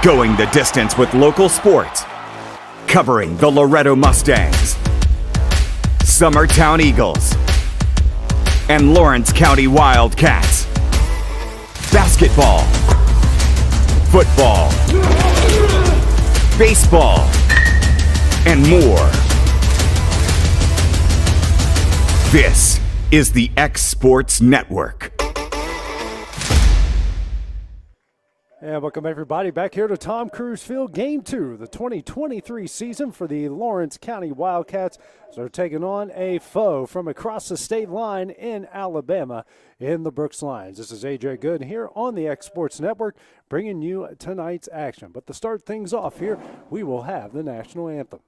Going the distance with local sports. Covering the Loretto Mustangs, Summertown Eagles, and Lawrence County Wildcats. Basketball, football, baseball, and more. This is the X Sports Network. And welcome everybody back here to Tom Cruise Field, Game 2, the 2023 season for the Lawrence County Wildcats. So they're taking on a foe from across the state line in Alabama in the Brooks Lions. This is AJ Good here on the X Sports Network bringing you tonight's action. But to start things off here, we will have the national anthem.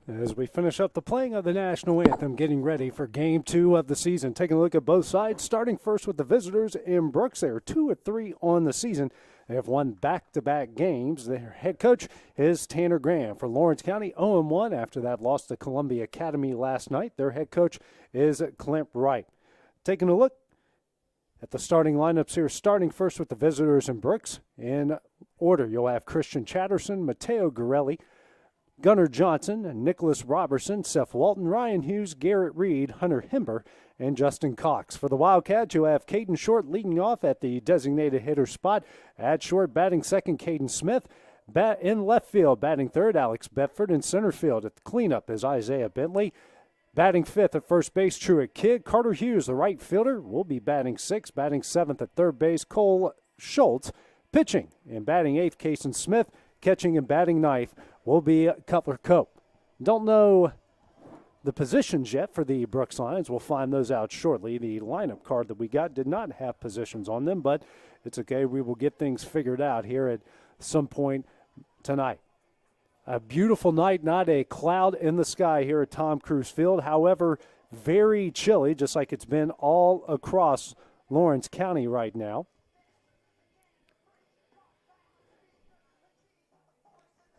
As we finish up the playing of the national anthem, getting ready for Game 2 of the season. Taking a look at both sides, starting first with the visitors in Brooks. They are 2-3 on the season. They have won back-to-back games. Their head coach is Tanner Graham. For Lawrence County, 0-1 after that loss to Columbia Academy last night. Their head coach is Clint Wright. Taking a look at the starting lineups here, starting first with the visitors in Brooks. In order, you'll have Christian Chatterson, Mateo Gorelli, Gunnar Johnson, Nicholas Robertson, Seth Walton, Ryan Hughes, Garrett Reed, Hunter Himber, and Justin Cox. For the Wildcats, you have Caden Short leading off at the designated hitter spot. At short, batting second, Caden Smith. In left field, batting third, Alex Bedford. In center field at the cleanup is Isaiah Bentley. Batting fifth at first base, Truett Kidd. Carter Hughes, the right fielder, will be batting sixth. Batting seventh at third base, Cole Schultz. Pitching and batting eighth, Kason Smith. Catching and batting ninth will be Cutler Cope. Don't know the positions yet for the Brooks Lions. We'll find those out shortly. The lineup card that we got did not have positions on them, but it's okay. We will get things figured out here at some point tonight. A beautiful night, not a cloud in the sky here at Tom Cruise Field. However, very chilly, just like it's been all across Lawrence County right now.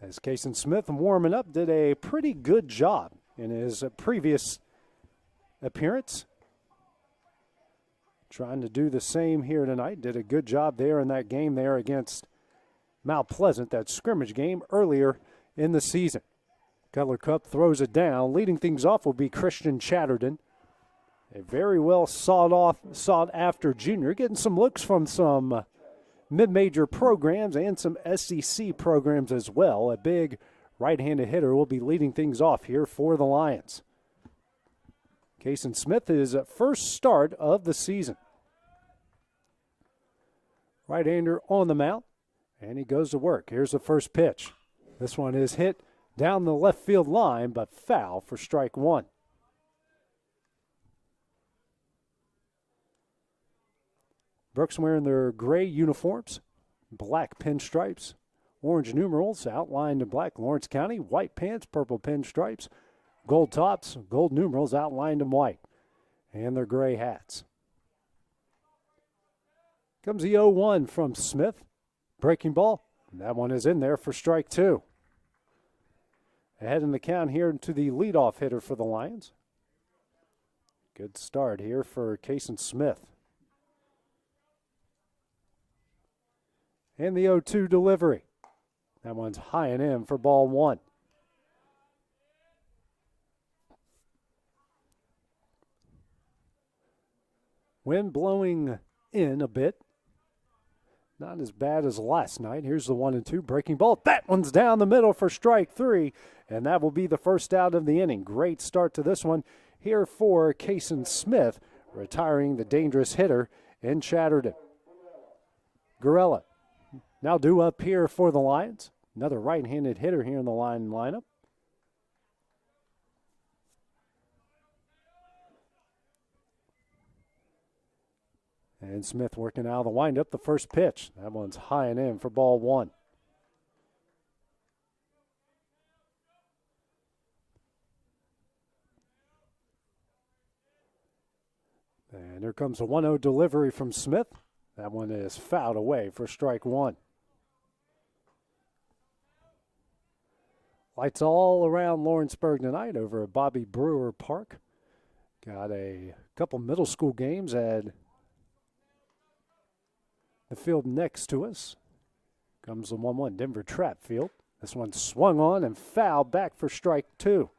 As Kason Smith warming up did a pretty good job in his previous appearance. Trying to do the same here tonight. Did a good job there in that game there against Mount Pleasant, that scrimmage game earlier in the season. Cutler Cup throws it down. Leading things off will be Christian Chatterton. A very well sought-after junior. Getting some looks from some mid-major programs and some SEC programs as well. A big right-handed hitter, will be leading things off here for the Lions. Kason Smith is first start of the season. Right-hander on the mound, and he goes to work. Here's the first pitch. This one is hit down the left field line, but foul for strike one. Brooks wearing their gray uniforms, black pinstripes, orange numerals outlined in black. Lawrence County, white pants, purple pinstripes, gold tops, gold numerals outlined in white, and their gray hats. Comes the 0-1 from Smith. Breaking ball. That one is in there for strike two. Ahead in the count here to the leadoff hitter for the Lions. Good start here for Kason Smith. And the 0-2 delivery. That one's high and in for ball one. Wind blowing in a bit. Not as bad as last night. Here's the 1-2 breaking ball. That one's down the middle for strike three, and that will be the first out of the inning. Great start to this one here for Kason Smith, retiring the dangerous hitter in Chatterton. Gorella now due up here for the Lions. Another right-handed hitter here in the lineup. And Smith working out of the windup. The first pitch. That one's high and in for ball one. And here comes a 1-0 delivery from Smith. That one is fouled away for strike one. Lights all around Lawrenceburg tonight over at Bobby Brewer Park. Got a couple middle school games at the field next to us. Comes the 1-1 Denver Trap Field. This one swung on and fouled back for strike two.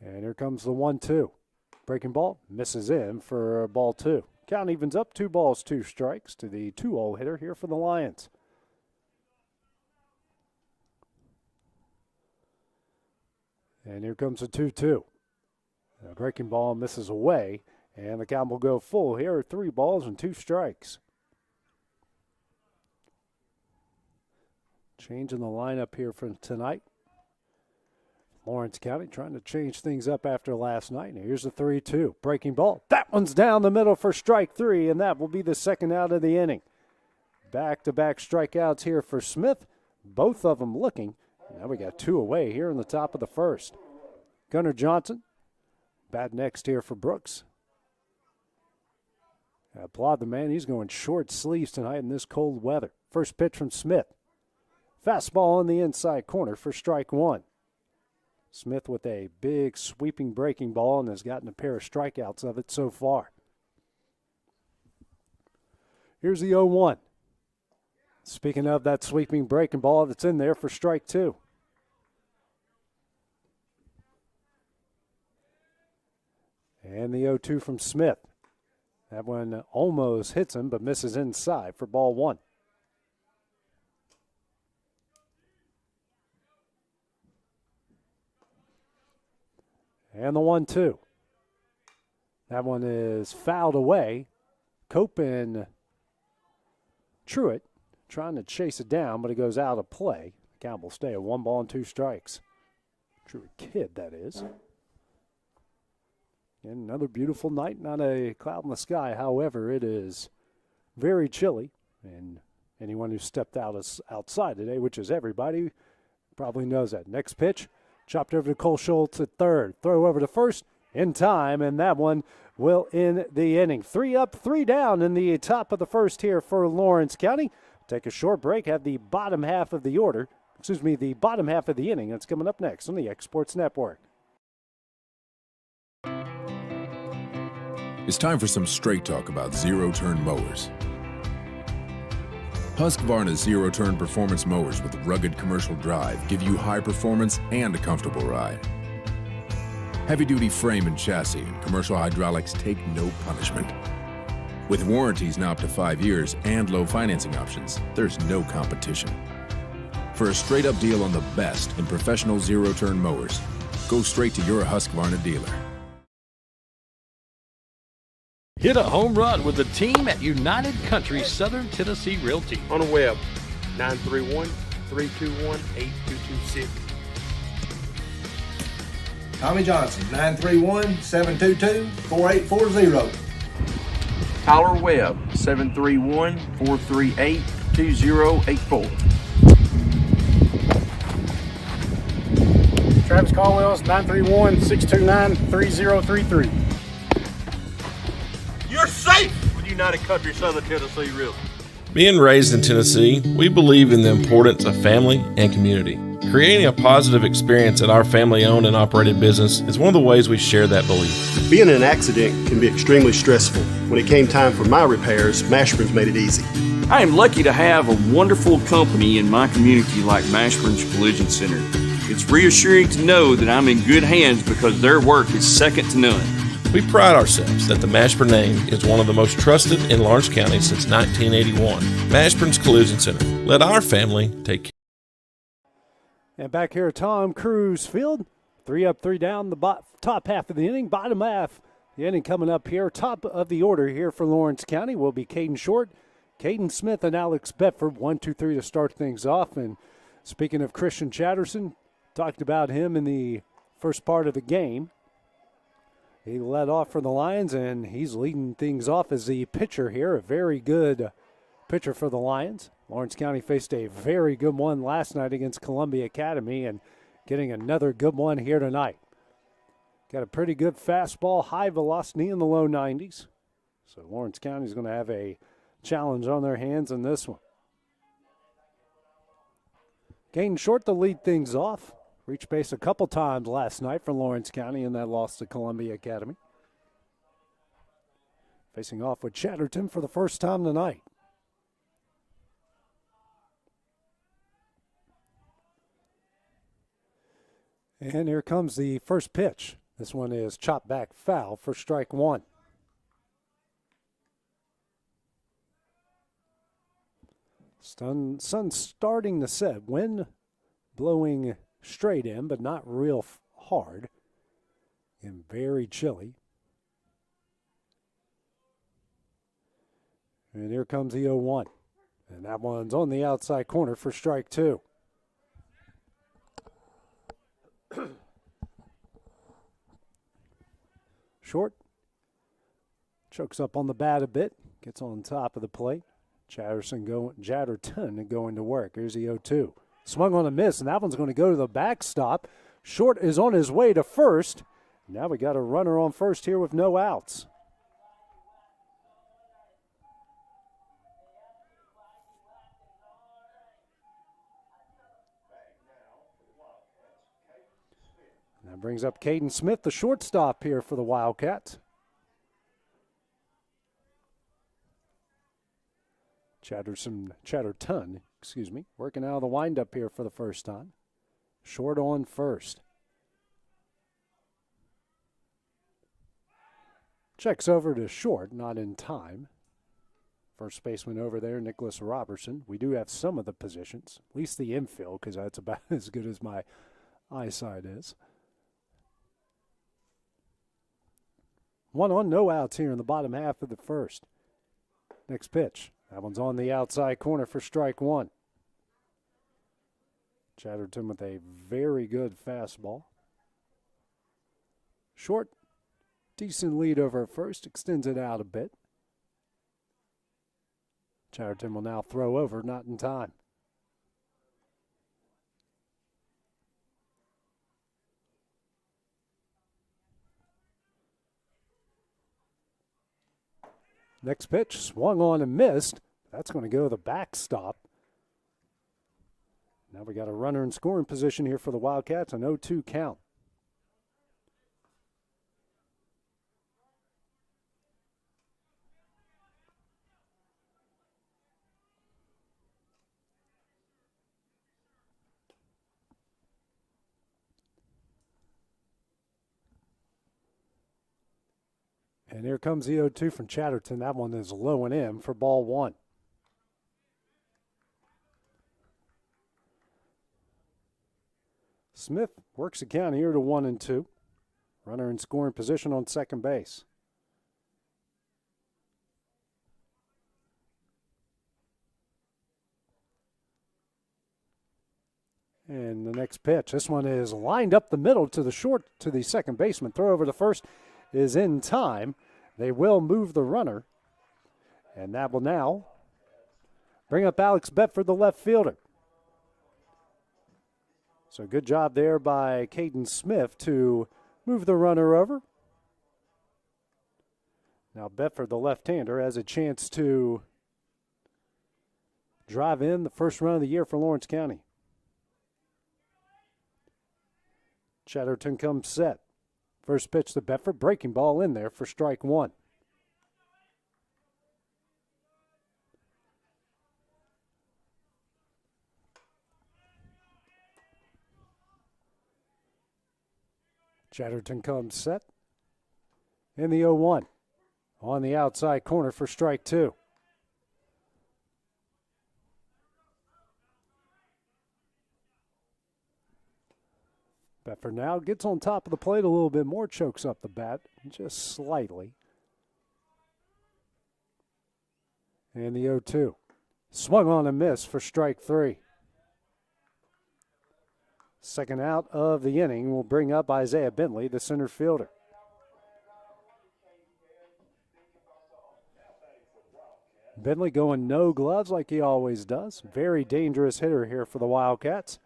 And here comes the 1-2. Breaking ball misses in for ball two. Count evens up, 2 balls, 2 strikes to the 2-0 hitter here for the Lions. And here comes the 2-2. The breaking ball misses away, and the count will go full here, 3 balls and 2 strikes. Changing the lineup here for tonight. Lawrence County trying to change things up after last night. Now here's the 3-2. Breaking ball. That one's down the middle for strike 3, and that will be the second out of the inning. Back-to-back strikeouts here for Smith. Both of them looking. Now we got 2 away here in the top of the first. Gunnar Johnson, bat next here for Brooks. I applaud the man. He's going short sleeves tonight in this cold weather. First pitch from Smith. Fastball on the inside corner for strike 1. Smith with a big sweeping breaking ball and has gotten a pair of strikeouts of it so far. Here's the 0-1. Speaking of that sweeping breaking ball that's in there for strike 2. And the 0-2 from Smith. That one almost hits him but misses inside for ball 1. And the 1-2. That one is fouled away. Cope and Truitt trying to chase it down, but it goes out of play. The count will stay at 1 ball and 2 strikes. Truitt Kid, that is. And another beautiful night. Not a cloud in the sky. However, it is very chilly. And anyone who stepped outside today, which is everybody, probably knows that. Next pitch. Chopped over to Cole Schultz at third. Throw over to first in time, and that one will end the inning. 3 up, 3 down in the top of the first here for Lawrence County. Take a short break, have the bottom half of the bottom half of the inning. That's coming up next on the X Sports Network. It's time for some straight talk about zero-turn mowers. Husqvarna's zero-turn performance mowers with rugged commercial drive give you high performance and a comfortable ride. Heavy-duty frame and chassis and commercial hydraulics take no punishment. With warranties now up to 5 years and low financing options, there's no competition. For a straight-up deal on the best in professional zero-turn mowers, go straight to your Husqvarna dealer. Hit a home run with the team at United Country Southern Tennessee Realty. On the web, 931-321-8226. Tommy Johnson, 931-722-4840. Tyler Webb, 731-438-2084. Travis Caldwell's 931-629-3033. You're safe with United Country Southern Tennessee Realty. Being raised in Tennessee, we believe in the importance of family and community. Creating a positive experience at our family-owned and operated business is one of the ways we share that belief. Being in an accident can be extremely stressful. When it came time for my repairs, Mashburn's made it easy. I am lucky to have a wonderful company in my community like Mashburn's Collision Center. It's reassuring to know that I'm in good hands because their work is second to none. We pride ourselves that the Mashburn name is one of the most trusted in Lawrence County since 1981. Mashburn's Collision Center. Let our family take care. And back here at Tom Cruise Field, 3 up, 3 down, the top half of the inning, bottom half. The inning coming up here, top of the order here for Lawrence County will be Caden Short, Caden Smith, and Alex Bedford. 1, 2, 3 to start things off. And speaking of Christian Chatterson, talked about him in the first part of the game. He led off for the Lions, and he's leading things off as the pitcher here. A very good pitcher for the Lions. Lawrence County faced a very good one last night against Columbia Academy and getting another good one here tonight. Got a pretty good fastball, high velocity in the low 90s. So Lawrence County is going to have a challenge on their hands in this one. Caden Short to lead things off. Reached base a couple times last night for Lawrence County in that loss to Columbia Academy. Facing off with Chatterton for the first time tonight. And here comes the first pitch. This one is chopped back foul for strike one. Sun's starting to set. Wind blowing straight in, but not real hard. And very chilly. And here comes the 0-1. And that one's on the outside corner for strike two. Short chokes up on the bat a bit, gets on top of the plate. Chatterton going to work. Here's the 0-2. Swung on a miss, and that one's going to go to the backstop. Short is on his way to first. Now we got a runner on first here with no outs. That brings up Caden Smith, the shortstop here for the Wildcats. Chatterton, working out of the windup here for the first time. Short on first. Checks over to Short, not in time. First baseman over there, Nicholas Robertson. We do have some of the positions, at least the infield, because that's about as good as my eyesight is. 1 on, no outs here in the bottom half of the first. Next pitch. That one's on the outside corner for strike one. Chatterton with a very good fastball. Short, decent lead over first, extends it out a bit. Chatterton will now throw over, not in time. Next pitch, swung on and missed. That's going to go to the backstop. Now we got a runner in scoring position here for the Wildcats, an 0-2 count. And here comes the 0-2 from Chatterton. That one is low and in for ball one. Smith works the count here to 1-2. Runner in scoring position on second base. And the next pitch, this one is lined up the middle to the second baseman. Throw over to first is in time. They will move the runner. And that will now bring up Alex Bedford, the left fielder. So good job there by Caden Smith to move the runner over. Now Bedford, the left-hander, has a chance to drive in the first run of the year for Lawrence County. Chatterton comes set. First pitch to Bedford, breaking ball in there for strike one. Chatterton comes set. In the 0-1. On the outside corner for strike two. Bedford now gets on top of the plate a little bit more, chokes up the bat just slightly. And the 0-2. Swung on a miss for strike three. Second out of the inning will bring up Isaiah Bentley, the center fielder. Bentley going no gloves like he always does. Very dangerous hitter here for the Wildcats.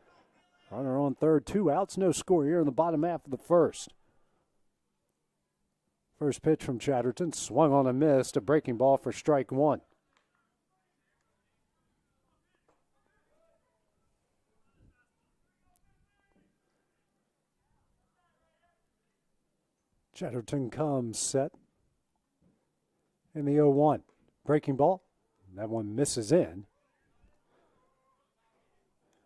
Runner on third, 2 outs, no score here in the bottom half of the first. First pitch from Chatterton, swung on a miss, a breaking ball for strike one. Chatterton comes set. In the 0-1, breaking ball. That one misses in.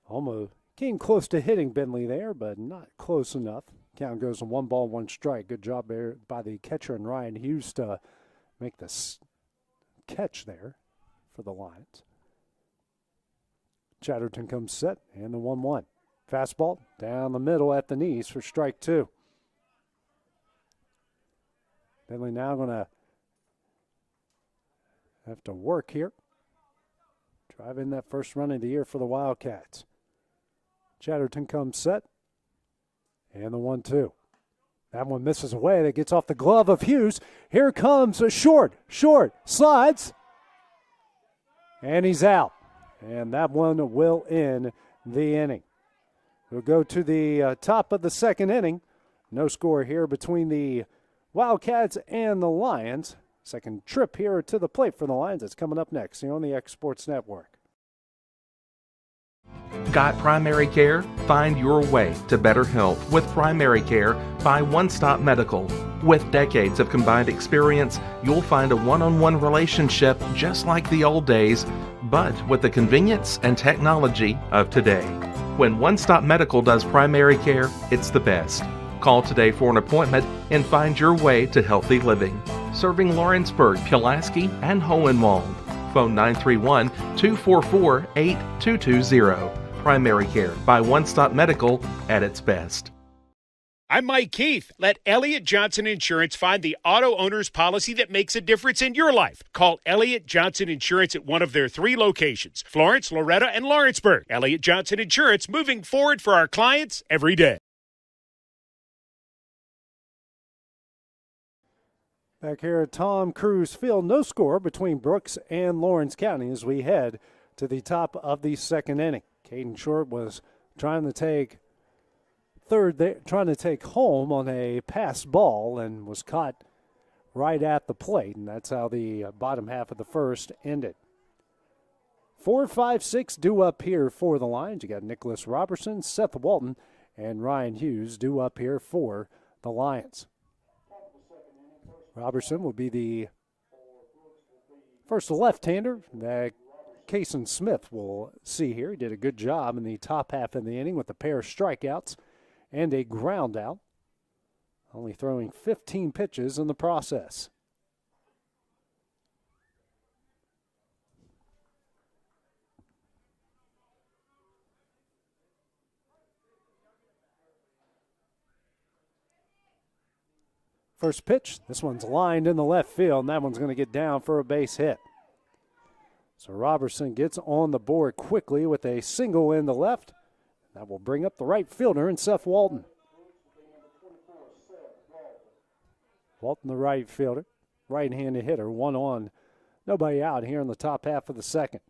Almost came close to hitting Bentley there, but not close enough. Count goes to 1 ball, 1 strike. Good job there by the catcher and Ryan Hughes to make this catch there for the Lions. Chatterton comes set, and the 1-1. Fastball down the middle at the knees for strike two. Bentley now going to have to work here. Drive in that first run of the year for the Wildcats. Chatterton comes set. And the 1-2. That one misses away. That gets off the glove of Hughes. Here comes a short, slides. And he's out. And that one will end the inning. We'll go to the top of the second inning. No score here between the Wildcats and the Lions. Second trip here to the plate for the Lions. It's coming up next here on the X Sports Network. Got primary care? Find your way to better health with Primary Care by One Stop Medical. With decades of combined experience, you'll find a one-on-one relationship just like the old days, but with the convenience and technology of today. When One Stop Medical does primary care, it's the best. Call today for an appointment and find your way to healthy living. Serving Lawrenceburg, Pulaski, and Hohenwald. Phone 931-244-8220. Primary Care by One Stop Medical at its best. I'm Mike Keith. Let Elliott Johnson Insurance find the auto owner's policy that makes a difference in your life. Call Elliott Johnson Insurance at one of their 3 locations, Florence, Loretta, and Lawrenceburg. Elliott Johnson Insurance, moving forward for our clients every day. Back here at Tom Cruise Field, no score between Brooks and Lawrence County as we head to the top of the second inning. Caden Short was trying to take home on a pass ball and was caught right at the plate, and that's how the bottom half of the first ended. 4, 5, 6 due up here for the Lions. You got Nicholas Robertson, Seth Walton, and Ryan Hughes due up here for the Lions. Robertson will be the first left-hander that Kason Smith will see here. He did a good job in the top half of the inning with a pair of strikeouts and a ground out, only throwing 15 pitches in the process. First pitch, this one's lined in the left field, and that one's going to get down for a base hit. So Robertson gets on the board quickly with a single in the left. That will bring up the right fielder and Seth Walton. Walton, the right fielder, right-handed hitter, 1 on, nobody out here in the top half of the second.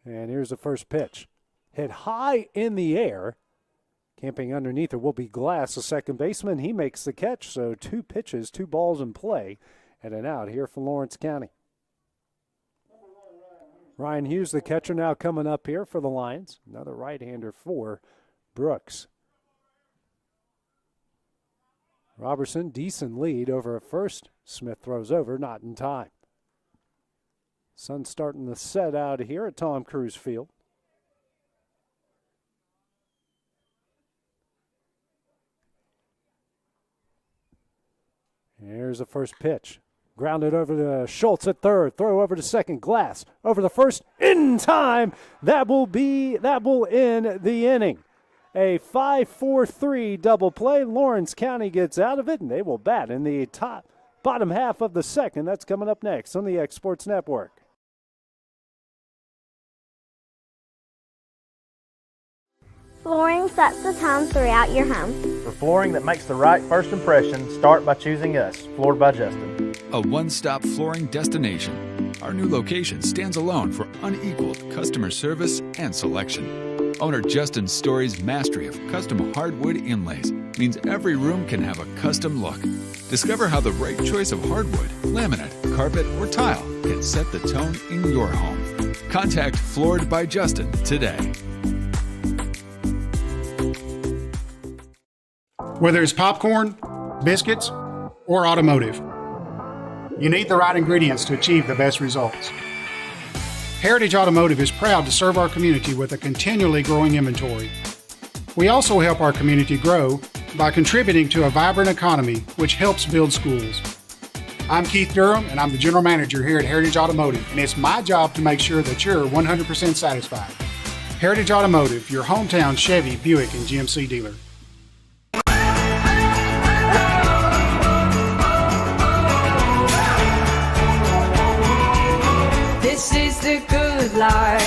And here's the first pitch. Hit high in the air. Camping underneath it will be Glass, the second baseman. He makes the catch, so 2 pitches, 2 balls in play, and an out here for Lawrence County. Ryan Hughes, the catcher, now coming up here for the Lions. Another right-hander for Brooks. Robertson, decent lead over at first. Smith throws over, not in time. Sun starting the set out here at Tom Cruise Field. Here's the first pitch. Grounded over to Schultz at third. Throw over to second. Glass over the first. In time. That will end the inning. A 5-4-3 double play. Lawrence County gets out of it, and they will bat in the bottom half of the second. That's coming up next on the X Sports Network. Flooring sets the tone throughout your home. For flooring that makes the right first impression, start by choosing us, Floored by Justin. A one-stop flooring destination. Our new location stands alone for unequaled customer service and selection. Owner Justin Story's mastery of custom hardwood inlays means every room can have a custom look. Discover how the right choice of hardwood, laminate, carpet, or tile can set the tone in your home. Contact Floored by Justin today. Whether it's popcorn, biscuits, or automotive, you need the right ingredients to achieve the best results. Heritage Automotive is proud to serve our community with a continually growing inventory. We also help our community grow by contributing to a vibrant economy, which helps build schools. I'm Keith Durham, and I'm the General Manager here at Heritage Automotive, and it's my job to make sure that you're 100% satisfied. Heritage Automotive, your hometown Chevy, Buick, and GMC dealer. This is the good life.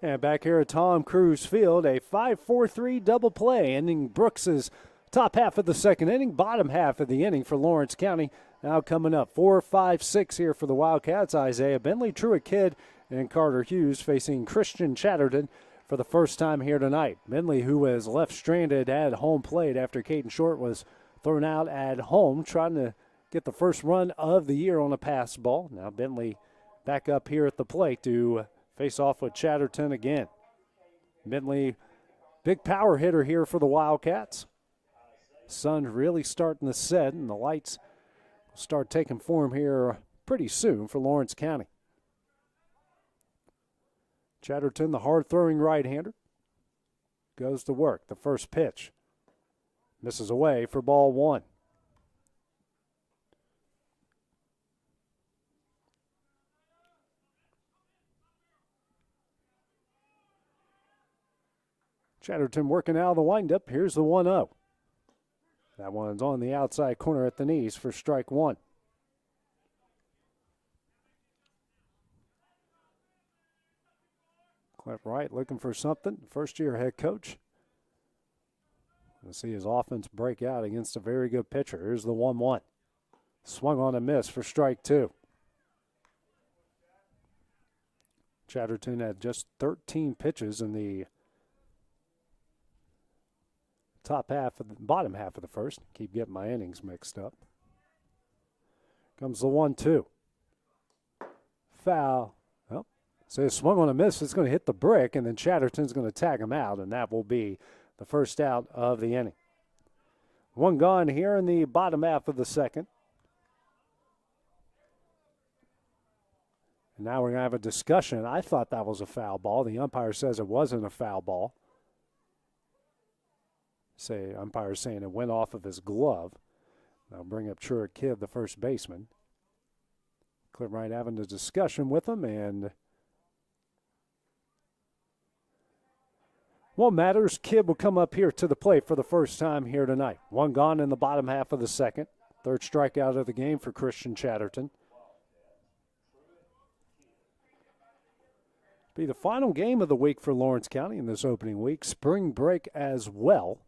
And back here at Tom Cruise Field, a 5-4-3 double play, ending Brooks's top half of the second inning, bottom half of the inning for Lawrence County. Now coming up 4-5-6 here for the Wildcats. Isaiah Bentley, Truett Kidd, and Carter Hughes facing Christian Chatterton for the first time here tonight. Bentley, who was left stranded at home plate after Caden Short was thrown out at home, trying to get the first run of the year on a pass ball. Now Bentley back up here at the plate to face off with Chatterton again. Bentley, big power hitter here for the Wildcats. Sun really starting to set, and the lights will start taking form here pretty soon for Lawrence County. Chatterton, the hard-throwing right-hander, goes to work. The first pitch misses away for ball 1. Chatterton working out of the windup. Here's the 1-0. That one's on the outside corner at the knees for strike 1. Cliff Wright looking for something. First-year head coach. We'll see his offense break out against a very good pitcher. Here's the 1-1. Swung on a miss for strike 2. Chatterton had just 13 pitches in the bottom half of the first. Keep getting my innings mixed up. Comes the 1-2. Foul. Well, so it swung on a miss. It's going to hit the brick, and then Chatterton's going to tag him out, and that will be the first out of the inning. One gone here in the bottom half of the second. And now we're going to have a discussion. I thought that was a foul ball. The umpire says it wasn't a foul ball. Umpire saying it went off of his glove. I'll bring up Truett Kidd, the first baseman. Clint Wright having a discussion with him, and what matters, Kidd will come up here to the plate for the first time here tonight. One gone in the bottom half of the second. Third strikeout of the game for Christian Chatterton. Be the final game of the week for Lawrence County in this opening week. Spring break as well.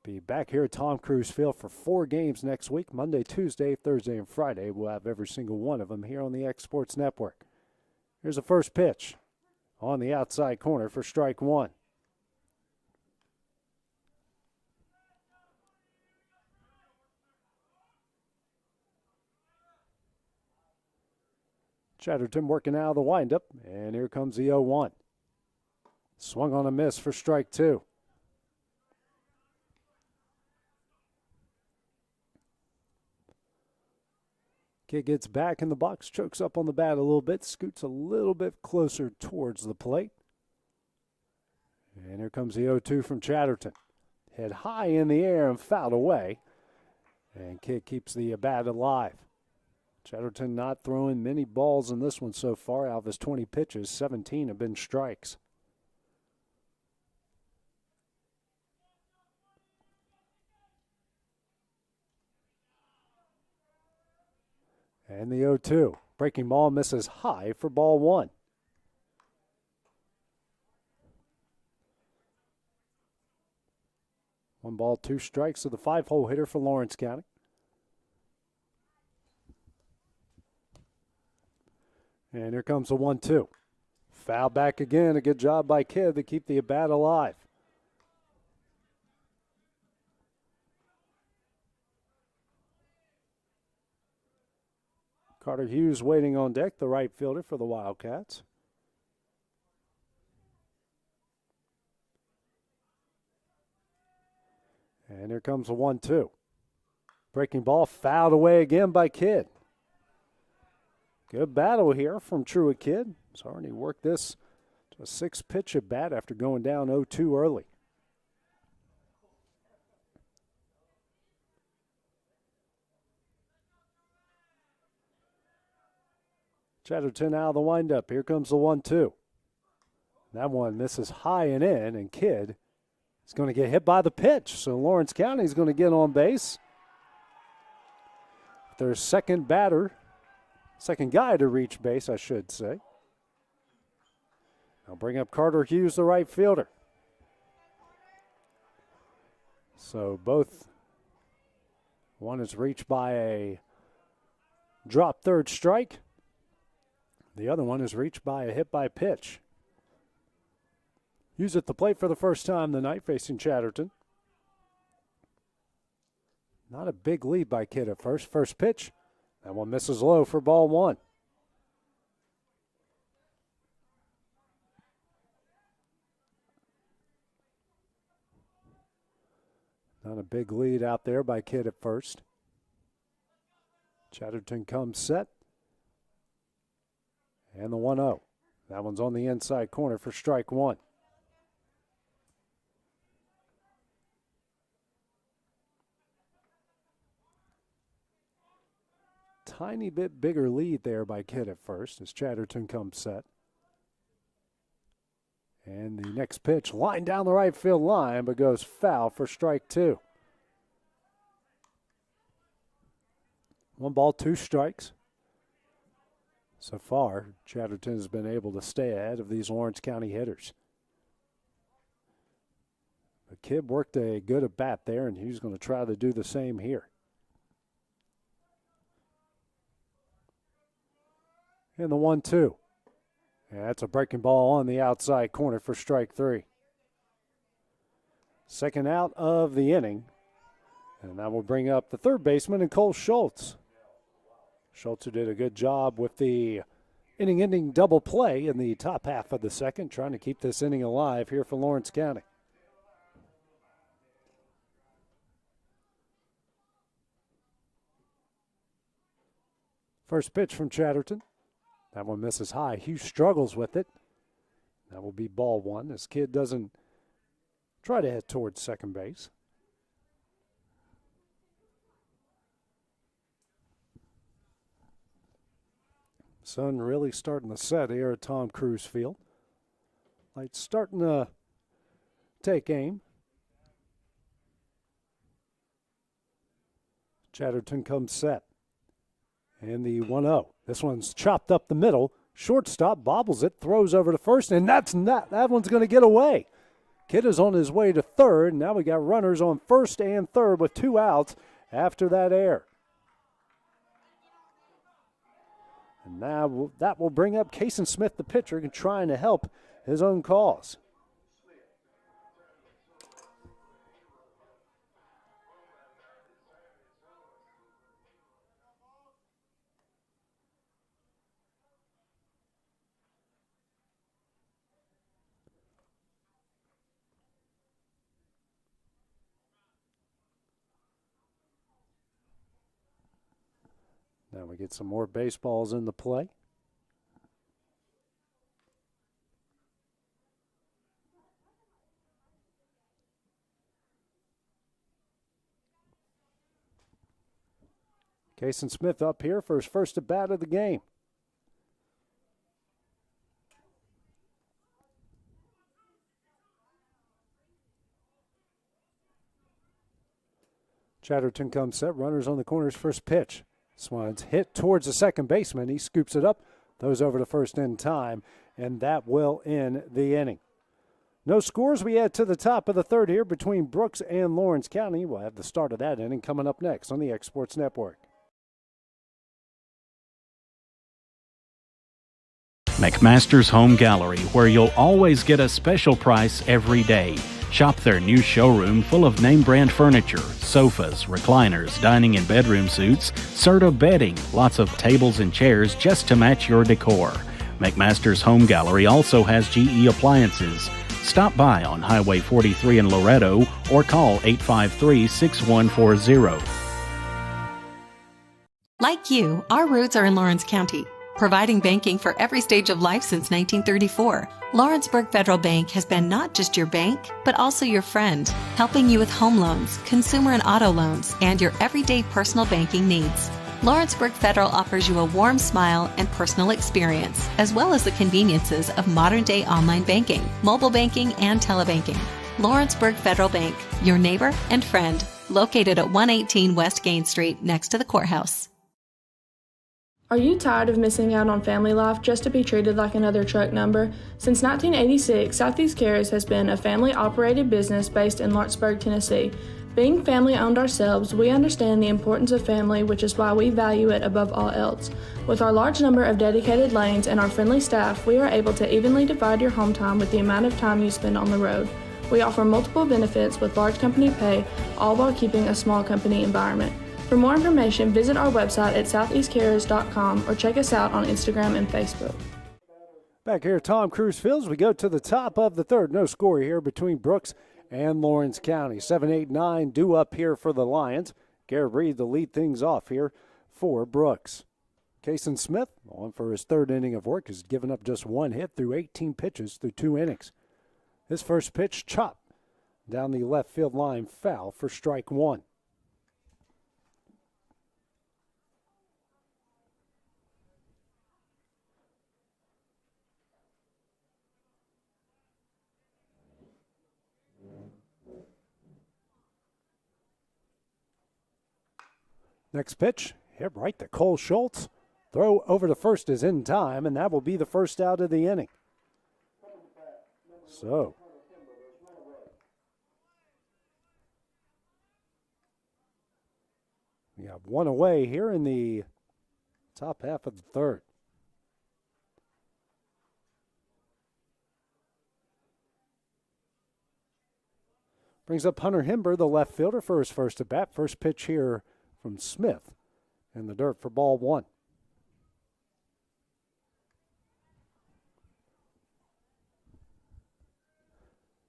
Be back here at Tom Cruise Field for 4 games next week. Monday, Tuesday, Thursday, and Friday. We'll have every single one of them here on the X Sports Network. Here's the first pitch on the outside corner for strike one. Chatterton working out of the windup, and here comes the 0-1. Swung on a miss for strike two. Kid gets back in the box, chokes up on the bat a little bit, scoots a little bit closer towards the plate. And here comes the 0-2 from Chatterton. Head high in the air and fouled away. And Kid keeps the bat alive. Chatterton not throwing many balls in this one so far. Out of his 20 pitches, 17 have been strikes. And the 0-2. Breaking ball misses high for ball one. One ball, 2 strikes to the 5-hole hitter for Lawrence County. And here comes the 1-2. Foul back again. A good job by Kidd to keep the bat alive. Carter Hughes waiting on deck, the right fielder for the Wildcats. And here comes the 1-2. Breaking ball fouled away again by Kidd. Good battle here from Truett Kidd. He's already worked this to a 6-pitch at bat after going down 0-2 early. Chatterton out of the windup. Here comes the 1-2. That one misses high and in, and Kidd is going to get hit by the pitch. So Lawrence County is going to get on base. Their second guy to reach base, I should say. I'll bring up Carter Hughes, the right fielder. So both, one is reached by a drop third strike. The other one is reached by a hit by pitch. Hughes at the plate for the first time tonight, facing Chatterton. Not a big lead by Kidd at first. First pitch. That one misses low for ball one. Not a big lead out there by Kidd at first. Chatterton comes set. And the 1-0. That one's on the inside corner for strike one. Tiny bit bigger lead there by Kidd at first as Chatterton comes set. And the next pitch lined down the right field line, but goes foul for strike two. 1 ball, 2 strikes. So far, Chatterton has been able to stay ahead of these Lawrence County hitters. But Kidd worked a good at bat there, and he's going to try to do the same here. And the 1-2. Yeah, that's a breaking ball on the outside corner for strike three. Second out of the inning. And that will bring up the third baseman and Cole Schultz. Schultz, who did a good job with the inning-ending double play in the top half of the second, trying to keep this inning alive here for Lawrence County. First pitch from Chatterton. That one misses high. Hughes struggles with it. That will be ball one. This Kidd doesn't try to head towards second base. Sun really starting to set here at Tom Cruise Field. Lights starting to take aim. Chatterton comes set. And the 1-0. This one's chopped up the middle. Shortstop bobbles it, throws over to first, and that one's going to get away. Kidd is on his way to third. Now we got runners on first and third with 2 outs after that error. And now that will bring up Kason Smith, the pitcher, trying to help his own cause. Now we get some more baseballs in the play. Kason Smith up here for his first at bat of the game. Chatterton comes set, runners on the corner's first pitch. Swan's hit towards the second baseman. He scoops it up, throws over to first in time, and that will end the inning. No scores. We add to the top of the third here between Brooks and Lawrence County. We'll have the start of that inning coming up next on the X Sports Network. McMaster's Home Gallery, where you'll always get a special price every day. Shop their new showroom full of name-brand furniture, sofas, recliners, dining and bedroom suites, Serta bedding, lots of tables and chairs just to match your decor. McMaster's Home Gallery also has GE appliances. Stop by on Highway 43 in Loretto or call 853-6140. Like you, our roots are in Lawrence County, providing banking for every stage of life since 1934. Lawrenceburg Federal Bank has been not just your bank, but also your friend, helping you with home loans, consumer and auto loans, and your everyday personal banking needs. Lawrenceburg Federal offers you a warm smile and personal experience, as well as the conveniences of modern-day online banking, mobile banking, and telebanking. Lawrenceburg Federal Bank, your neighbor and friend, located at 118 West Gain Street next to the courthouse. Are you tired of missing out on family life just to be treated like another truck number? Since 1986, Southeast Cares has been a family-operated business based in Lawrenceburg, Tennessee. Being family-owned ourselves, we understand the importance of family, which is why we value it above all else. With our large number of dedicated lanes and our friendly staff, we are able to evenly divide your home time with the amount of time you spend on the road. We offer multiple benefits with large company pay, all while keeping a small company environment. For more information, visit our website at southeastcarriers.com or check us out on Instagram and Facebook. Back here at Tom Cruise Fields, we go to the top of the third. No score here between Brooks and Lawrence County. 7-8-9 due up here for the Lions. Garrett Reed to lead things off here for Brooks. Kason Smith, on for his third inning of work, has given up just one hit through 18 pitches through 2 innings. His first pitch, chop down the left field line, foul for strike one. Next pitch, hit right to Cole Schultz. Throw over to first is in time, and that will be the first out of the inning. So, we have one away here in the top half of the third. Brings up Hunter Himber, the left fielder, for his first at bat. First pitch here from Smith in the dirt for ball one.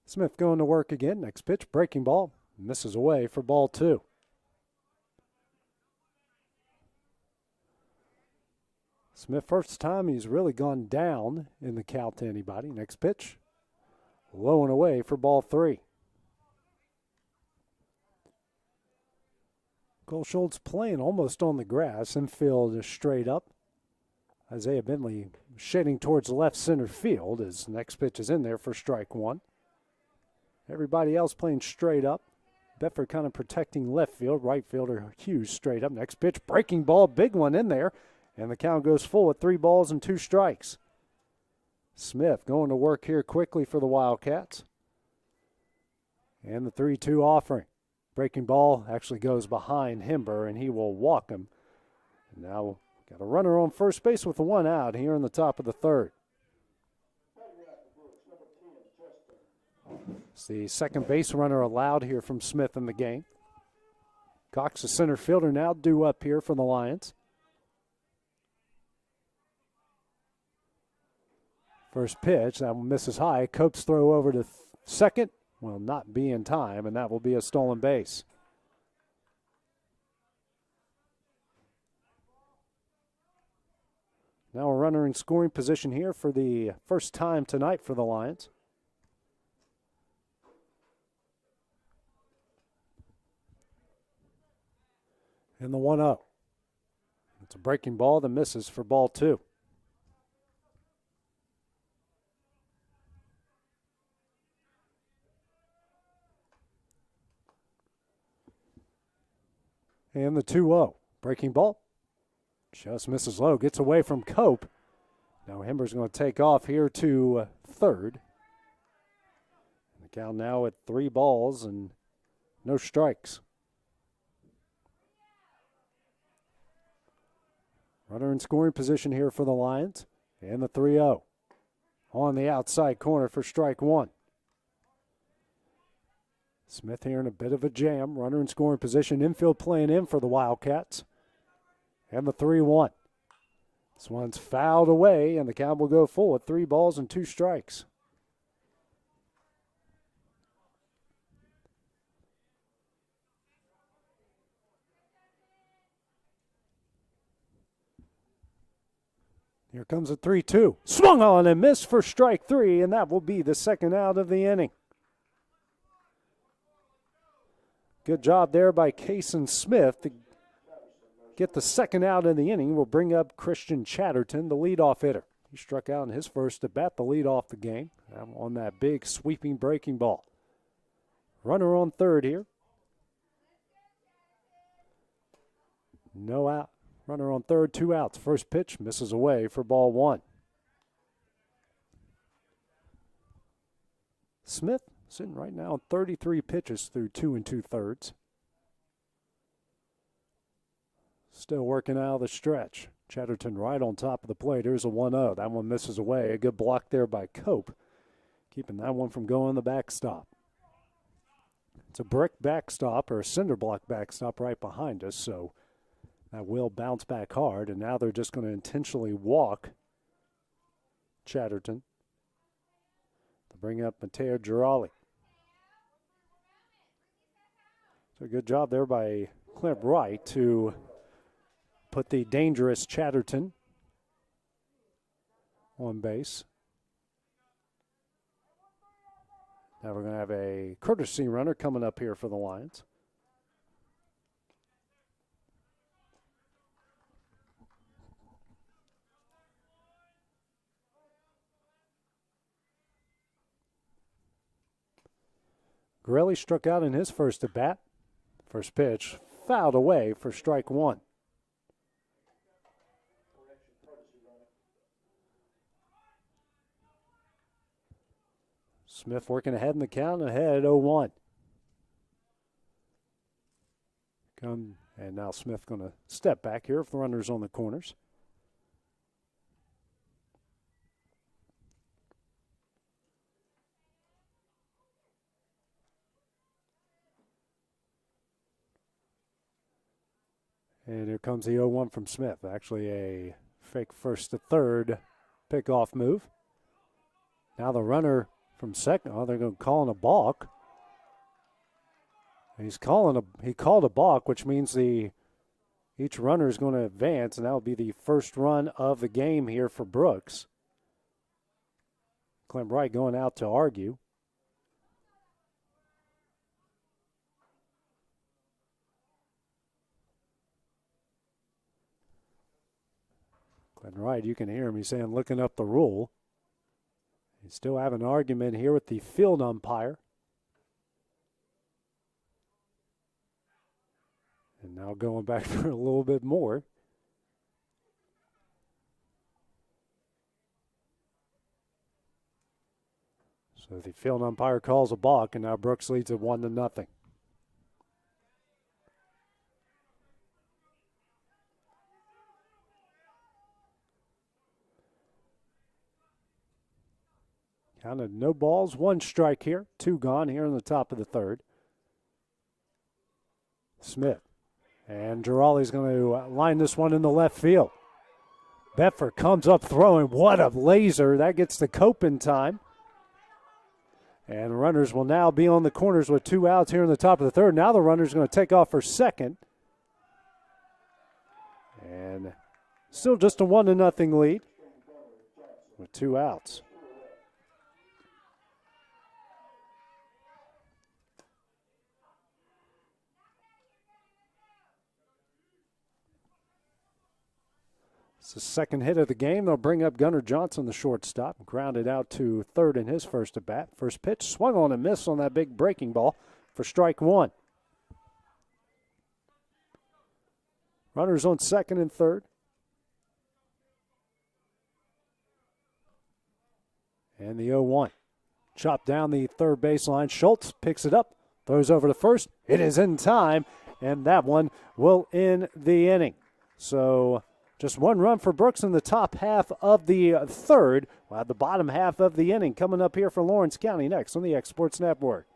Smith going to work again. Next pitch, breaking ball. Misses away for ball two. Smith, first time he's really gone down in the count to anybody. Next pitch, low and away for ball three. Cole Schultz playing almost on the grass and field is straight up. Isaiah Bentley shading towards left center field. His next pitch is in there for strike one. Everybody else playing straight up. Bedford kind of protecting left field. Right fielder Hughes straight up. Next pitch, breaking ball, big one in there. And the count goes full at 3 balls and 2 strikes. Smith going to work here quickly for the Wildcats. And the 3-2 offering. Breaking ball actually goes behind Himber, and he will walk him. And now got a runner on first base with the 1 out here in the top of the 3rd. It's the second base runner allowed here from Smith in the game. Cox, the center fielder, now due up here for the Lions. First pitch, that one misses high. Cope's throw over to second will not be in time, and that will be a stolen base. Now a runner in scoring position here for the first time tonight for the Lions. And the 1-0. It's a breaking ball that misses for ball 2. And the 2-0. Breaking ball. Just misses low. Gets away from Cope. Now Himber's going to take off here to third. The count now at 3 balls and no strikes. Runner in scoring position here for the Lions. And the 3-0. On the outside corner for strike 1. Smith here in a bit of a jam. Runner in scoring position. Infield playing in for the Wildcats. And the 3-1. This one's fouled away, and the count will go full at 3 balls and 2 strikes. Here comes a 3-2. Swung on and missed for strike 3, and that will be the second out of the inning. Good job there by Kason Smith to get the second out in the inning. Will bring up Christian Chatterton, the leadoff hitter. He struck out in his first at bat, the lead off the game on that big sweeping breaking ball. Runner on third here. No out. Runner on third, 2 outs. First pitch misses away for ball 1. Smith sitting right now on 33 pitches through 2 2/3. Still working out of the stretch. Chatterton right on top of the plate. Here's a 1-0. That one misses away. A good block there by Cope, keeping that one from going the backstop. It's a brick backstop or a cinder block backstop right behind us, so that will bounce back hard, and now they're just going to intentionally walk Chatterton to bring up Mateo Girali. So good job there by Clint Wright to put the dangerous Chatterton on base. Now we're going to have a courtesy runner coming up here for the Lions. Gorelli struck out in his first at bat. First pitch fouled away for strike 1. Smith working ahead in the count, ahead 0-1. And now Smith going to step back here if the runner's on the corners. And here comes the 0-1 from Smith. Actually a fake first to third pickoff move. Now the runner from second. Oh, they're going to call a balk. He called a balk, which means each runner is going to advance, and that will be the first run of the game here for Brooks. Clint Wright going out to argue. And right, you can hear him. He's saying, looking up the rule. He's still having an argument here with the field umpire. And now going back for a little bit more. So the field umpire calls a balk, and now Brooks leads it 1-0. Counted no balls, 1 strike here, 2 gone here in the top of the third. Smith. And Giraldi's going to line this one in the left field. Bedford comes up throwing. What a laser. That gets the Cope in time. And runners will now be on the corners with 2 outs here in the top of the third. Now the runner's going to take off for second. And still just a 1-0 lead with 2 outs. It's the second hit of the game. They'll bring up Gunnar Johnson, the shortstop, grounded out to third in his first at bat. First pitch swung on and missed on that big breaking ball for strike 1. Runners on second and third. And the 0-1. Chopped down the third baseline. Schultz picks it up, throws over to first. It is in time, and that one will end the inning. So just 1 run for Brooks in the top half of the third. We'll have the bottom half of the inning coming up here for Lawrence County next on the X Sports Network.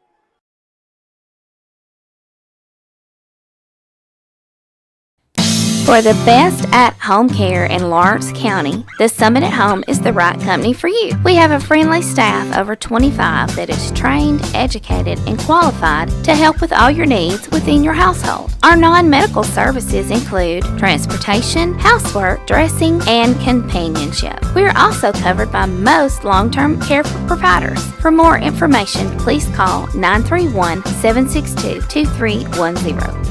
For the best at-home care in Lawrence County, the Summit at Home is the right company for you. We have a friendly staff over 25 that is trained, educated, and qualified to help with all your needs within your household. Our non-medical services include transportation, housework, dressing, and companionship. We are also covered by most long-term care providers. For more information, please call 931-762-2310.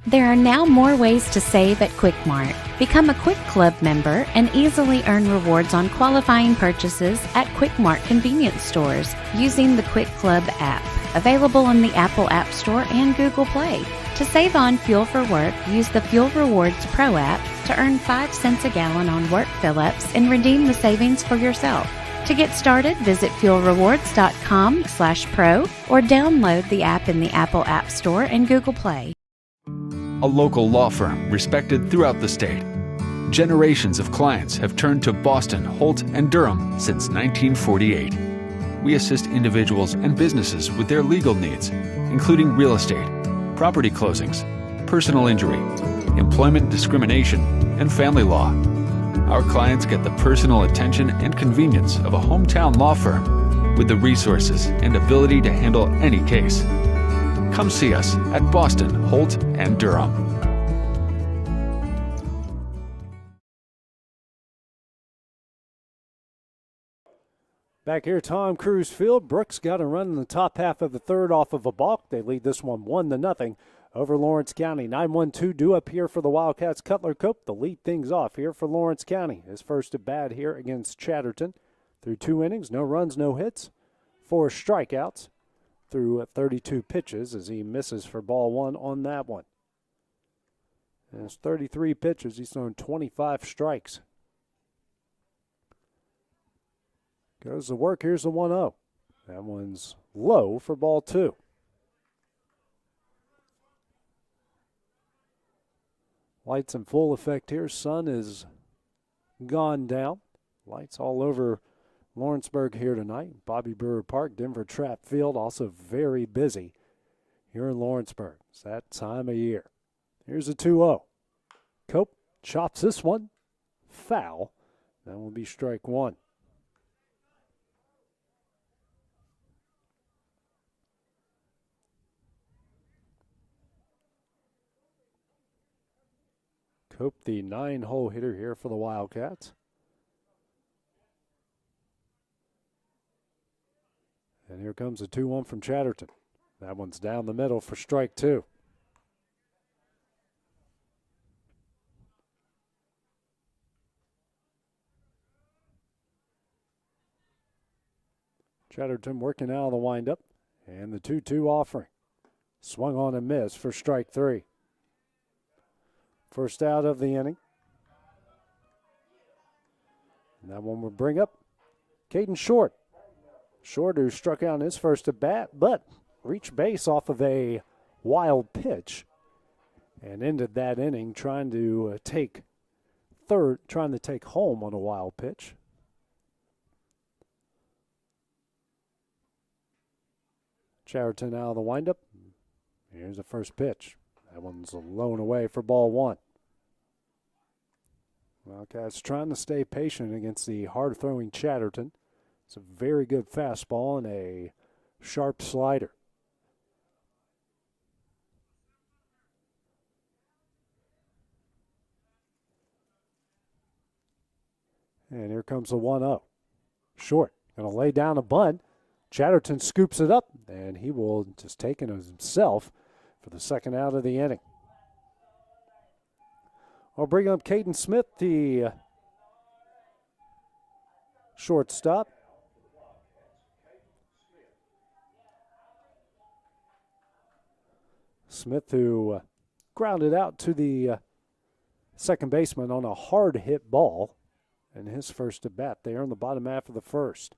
There are now more ways to save at Quick Mart. Become a Quick Club member and easily earn rewards on qualifying purchases at Quick Mart convenience stores using the Quick Club app, available in the Apple App Store and Google Play. To save on fuel for work, use the Fuel Rewards Pro app to earn 5 cents a gallon on work fill-ups and redeem the savings for yourself. To get started, visit fuelrewards.com/pro or download the app in the Apple App Store and Google Play. A local law firm respected throughout the state. Generations of clients have turned to Boston, Holt, and Durham since 1948. We assist individuals and businesses with their legal needs, including real estate, property closings, personal injury, employment discrimination, and family law. Our clients get the personal attention and convenience of a hometown law firm with the resources and ability to handle any case. Come see us at Boston, Holt, and Durham. Back here, Tom Cruise Field. Brooks got a run in the top half of the third off of a balk. They lead this one 1-0 over Lawrence County. 9-1-2 due up here for the Wildcats. Cutler Cope to lead things off here for Lawrence County. His first at bat here against Chatterton. Through 2 innings, no runs, no hits, 4 strikeouts. Through 32 pitches as he misses for ball 1 on that one. And it's 33 pitches. He's thrown 25 strikes. Goes to work. Here's the 1-0. That one's low for ball 2. Lights in full effect here. Sun is gone down. Lights all over Lawrenceburg here tonight. Bobby Brewer Park, Denver Trapp Field, also very busy here in Lawrenceburg. It's that time of year. Here's a 2-0. Cope chops this one. Foul. That will be strike 1. Cope, the 9-hole hitter here for the Wildcats. And here comes a 2-1 from Chatterton. That one's down the middle for strike 2. Chatterton working out of the windup. And the 2-2 offering. Swung on and missed for strike 3. First out of the inning. And that one will bring up Caden Short. Short, who struck out in his first at bat, but reached base off of a wild pitch and ended that inning trying to take home on a wild pitch. Chatterton out of the windup. Here's the first pitch. That one's low and away for ball 1. Wildcats trying to stay patient against the hard-throwing Chatterton. It's a very good fastball and a sharp slider. And here comes the 1-0. Short, going to lay down a bunt. Chatterton scoops it up, and he will just take it himself for the second out of the inning. I'll bring up Caden Smith, the shortstop. Smith, who grounded out to the second baseman on a hard hit ball in his first at bat there in the bottom half of the first.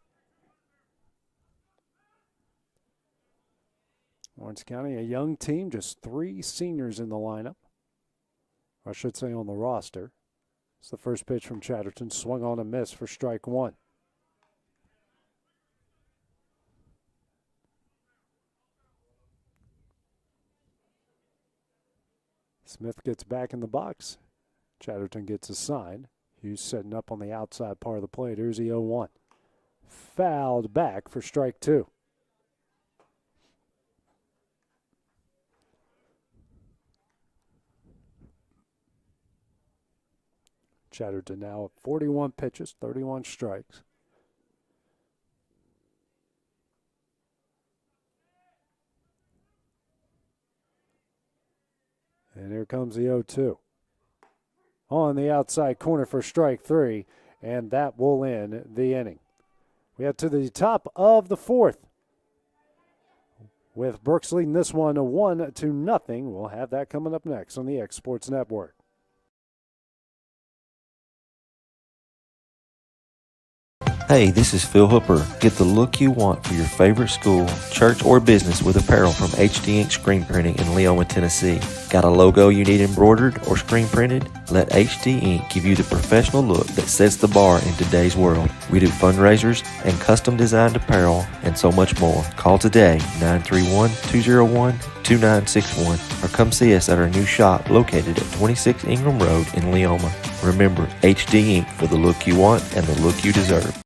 Lawrence County, a young team, just 3 seniors in the lineup. Or I should say on the roster. It's the first pitch from Chatterton, swung on and missed for strike 1. Smith gets back in the box. Chatterton gets a sign. Hughes setting up on the outside part of the plate. Here's the 0-1. Fouled back for strike 2. Chatterton now at 41 pitches, 31 strikes. And here comes the 0-2. On the outside corner for strike 3, and that will end the inning. We head to the top of the 4th. With Brooks leading this one 1-0. We'll have that coming up next on the X Sports Network. Hey, this is Phil Hooper. Get the look you want for your favorite school, church, or business with apparel from HD Ink Screen Printing in Leoma, Tennessee. Got a logo you need embroidered or screen printed? Let HD Ink give you the professional look that sets the bar in today's world. We do fundraisers and custom designed apparel and so much more. Call today, 931-201-2961, or come see us at our new shop located at 26 Ingram Road in Leoma. Remember, HD Ink for the look you want and the look you deserve.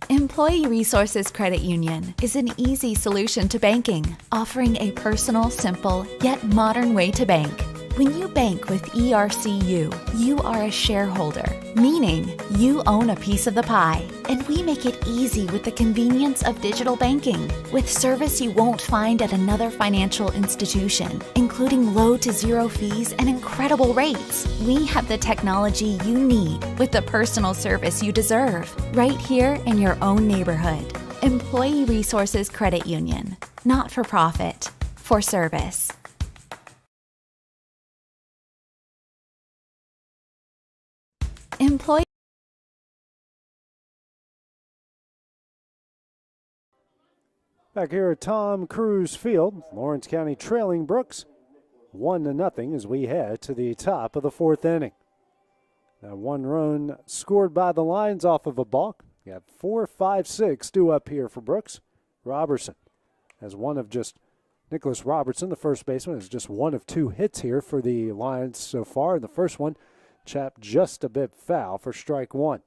Employee Resources Credit Union is an easy solution to banking, offering a personal, simple, yet modern way to bank. When you bank with ERCU, you are a shareholder, meaning you own a piece of the pie. And we make it easy with the convenience of digital banking, with service you won't find at another financial institution, including low to zero fees and incredible rates. We have the technology you need with the personal service you deserve, right here in your own neighborhood. Employee Resources Credit Union, not for profit, for service. Employee Back here at Tom Cruise Field, Lawrence County trailing Brooks 1-0 as we head to the top of the 4th inning. Now 1 run scored by the Lions off of a balk. You got 4, 5, 6 due up here for Brooks. Robertson as one of just Nicholas Robertson, the first baseman, is just one of 2 hits here for the Lions so far. The first one chapped just a bit foul for strike 1.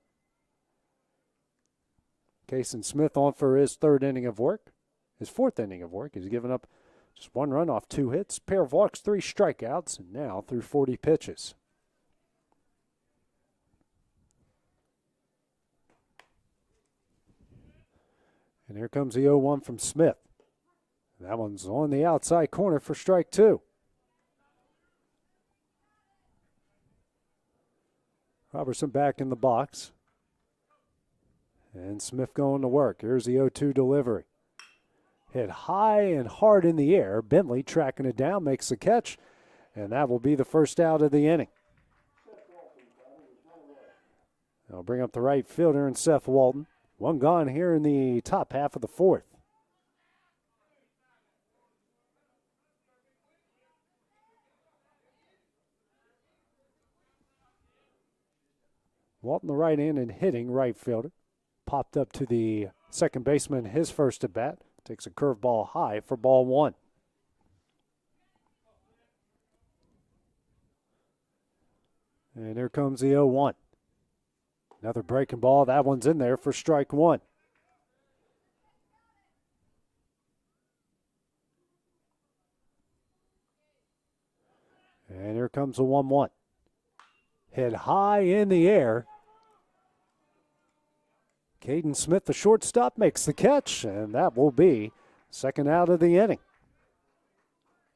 Kason Smith on for his 3rd inning of work. His 4th inning of work. He's given up just 1 run off 2 hits, pair of walks, 3 strikeouts, and now through 40 pitches. And here comes the 0-1 from Smith. That one's on the outside corner for strike 2. Robertson back in the box. And Smith going to work. Here's the 0-2 delivery. Hit high and hard in the air. Bentley tracking it down, makes the catch, and that will be the first out of the inning. They'll bring up the right fielder and Seth Walton. One gone here in the top half of the fourth. Walton, the right-handed hitting right fielder. Popped up to the second baseman, his first at bat. Takes a curveball high for ball one. And here comes the 0-1. Another breaking ball. That one's in there for strike one. And here comes the 1-1. Hit high in the air. Caden Smith, the shortstop, makes the catch, and that will be second out of the inning.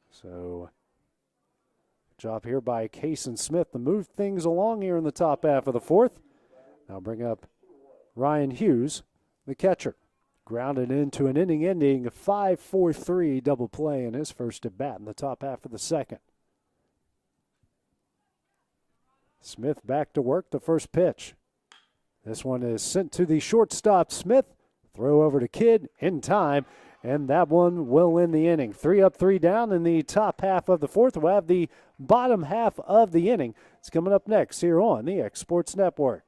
So, job here by Cason Smith to move things along here in the top half of the fourth. Now bring up Ryan Hughes, the catcher. Grounded into an inning-ending 5-4-3 double play in his first at bat in the top half of the second. Smith back to work, the first pitch. This one is sent to the shortstop, Smith. Throw over to Kidd in time, and that one will end the inning. 3 up, 3 down in the top half of the fourth. We'll have the bottom half of the inning. It's coming up next here on the X Sports Network.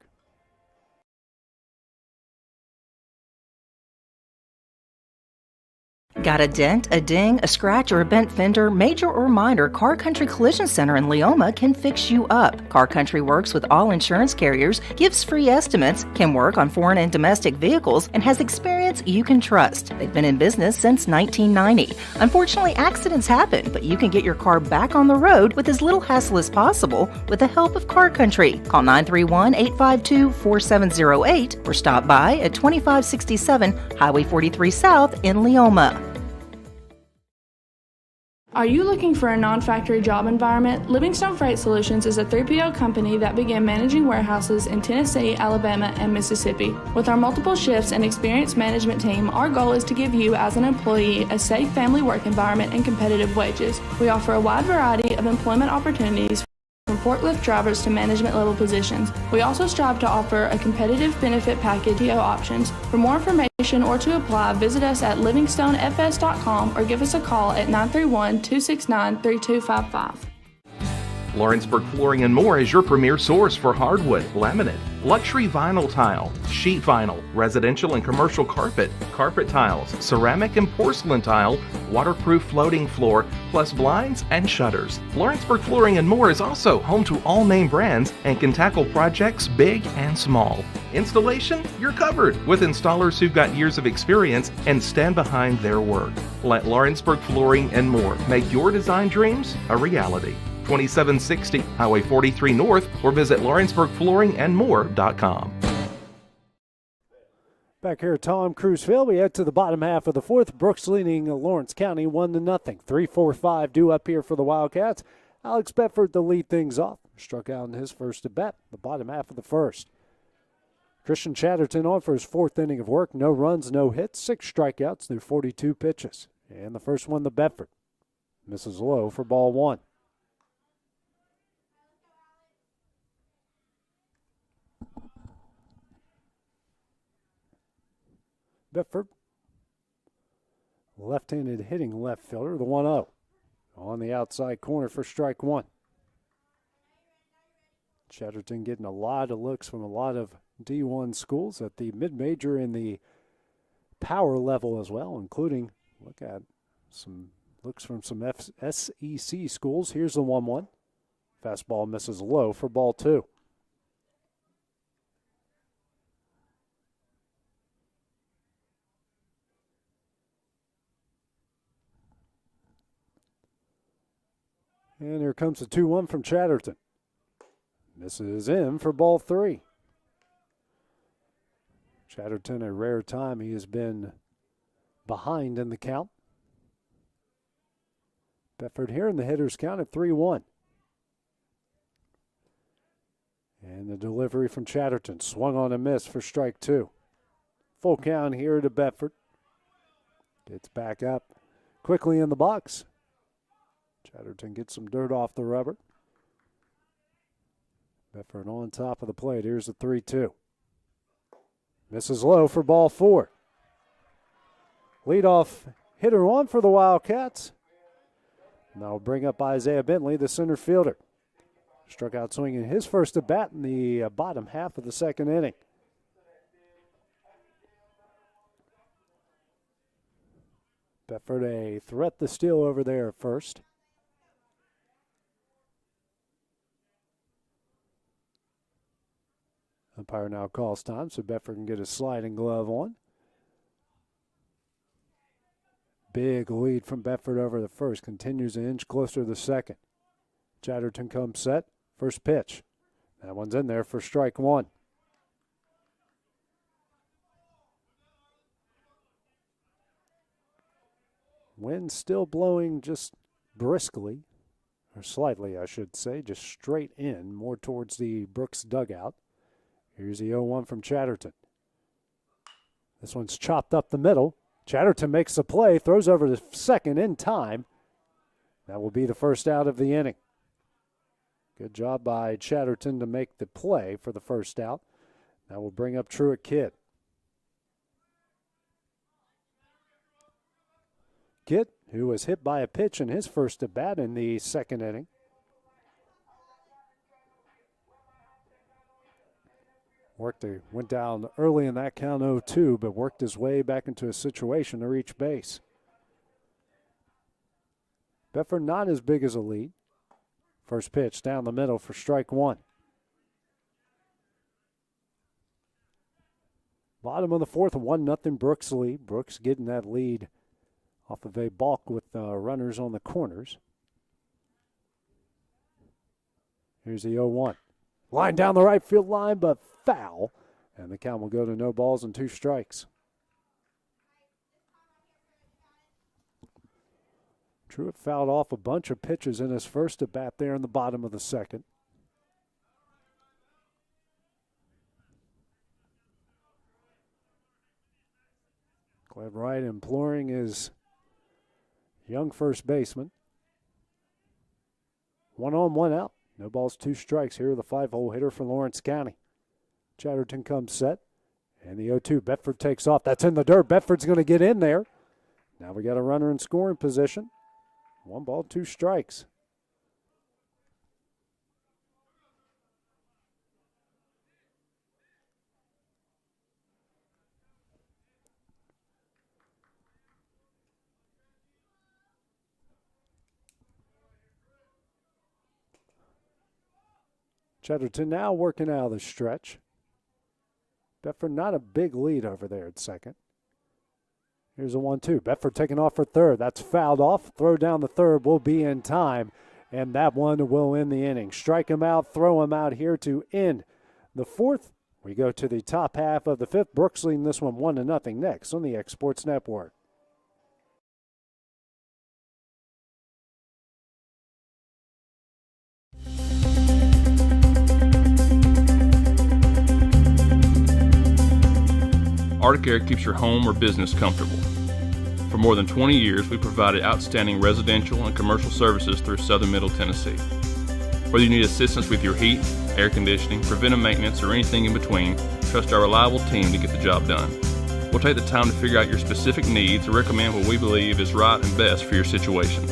Got a dent, a ding, a scratch, or a bent fender? Major or minor, Car Country Collision Center in Leoma can fix you up. Car Country works with all insurance carriers, gives free estimates, can work on foreign and domestic vehicles, and has experience you can trust. They've been in business since 1990. Unfortunately, accidents happen, but you can get your car back on the road with as little hassle as possible with the help of Car Country. Call 931-852-4708 or stop by at 2567 Highway 43 South in Leoma. Are you looking for a non-factory job environment? Livingstone Freight Solutions is a 3PL company that began managing warehouses in Tennessee, Alabama, and Mississippi. With our multiple shifts and experienced management team, our goal is to give you as an employee a safe family work environment and competitive wages. We offer a wide variety of employment opportunities from forklift drivers to management level positions. We also strive to offer a competitive benefit package PO options. For more information or to apply, visit us at livingstonefs.com or give us a call at 931-269-3255. Lawrenceburg Flooring and More is your premier source for hardwood, laminate, luxury vinyl tile, sheet vinyl, residential and commercial carpet, carpet tiles, ceramic and porcelain tile, waterproof floating floor, plus blinds and shutters. Lawrenceburg Flooring and More is also home to all name brands and can tackle projects big and small. Installation? You're covered with installers who've got years of experience and stand behind their work. Let Lawrenceburg Flooring and More make your design dreams a reality. 2760 Highway 43 North or visit LawrenceburgFlooringandMore.com. Back here at Tom Cruise Field, we head to the bottom half of the fourth. Brooks leading Lawrence County 1-0. 3-4-5 due up here for the Wildcats. Alex Bedford to lead things off. Struck out in his first at bat, the bottom half of the first. Christian Chatterton on for his fourth inning of work. No runs, no hits, 6 strikeouts through 42 pitches. And the first one to Bedford. Misses low for ball one. Bedford, left-handed hitting left fielder, the 1-0. On the outside corner for strike one. Chatterton getting a lot of looks from a lot of D1 schools at the mid-major and the power level as well, including, look at some looks from some SEC schools. Here's the 1-1. Fastball misses low for ball two. And here comes the 2-1 from Chatterton. Misses in for ball three. Chatterton, a rare time he has been behind in the count. Bedford here in the hitter's count at 3-1. And the delivery from Chatterton. Swung on a miss for strike two. Full count here to Bedford. Gets back up quickly in the box. Chatterton gets some dirt off the rubber. Bedford on top of the plate. Here's the 3-2. Misses low for ball 4. Leadoff hitter on for the Wildcats. Now bring up Isaiah Bentley, the center fielder. Struck out swinging his first at bat in the bottom half of the second inning. Bedford a threat to steal over there at first. Umpire now calls time so Bedford can get his sliding glove on. Big lead from Bedford over the first. Continues an inch closer to the second. Chatterton comes set. First pitch. That one's in there for strike 1. Wind still blowing just briskly, or slightly I should say, just straight in, more towards the Brooks dugout. Here's the 0-1 from Chatterton. This one's chopped up the middle. Chatterton makes the play, throws over to second in time. That will be the first out of the inning. Good job by Chatterton to make the play for the first out. That will bring up Truett Kidd. Kidd, who was hit by a pitch in his first at bat in the second inning. Went down early in that count 0-2, but worked his way back into a situation to reach base. Bedford not as big as a lead. First pitch down the middle for strike 1. Bottom of the fourth, 1-0 Brooks lead. Brooks getting that lead off of a balk with runners on the corners. Here's the 0-1. Line down the right field line, but foul. And the count will go to no balls and 2 strikes. Truett fouled off a bunch of pitches in his first at bat there in the bottom of the second. Gleb Wright imploring his young first baseman. 1 on, 1 out. No balls, 2 strikes. Here are the 5-hole hitter for Lawrence County. Chatterton comes set. And the 0-2. Bedford takes off. That's in the dirt. Bedford's going to get in there. Now we got a runner in scoring position. 1 ball, 2 strikes. Chatterton now working out of the stretch. Bedford not a big lead over there at second. Here's a 1-2. Bedford taking off for third. That's fouled off. Throw down the third will be in time. And that one will end the inning. Strike him out, throw him out here to end the fourth. We go to the top half of the fifth. Brooks leading this one 1-0 next on the X Sports Network. Arctic keeps your home or business comfortable. For more than 20 years, we provided outstanding residential and commercial services through Southern Middle Tennessee. Whether you need assistance with your heat, air conditioning, preventive maintenance, or anything in between, trust our reliable team to get the job done. We'll take the time to figure out your specific needs and recommend what we believe is right and best for your situation.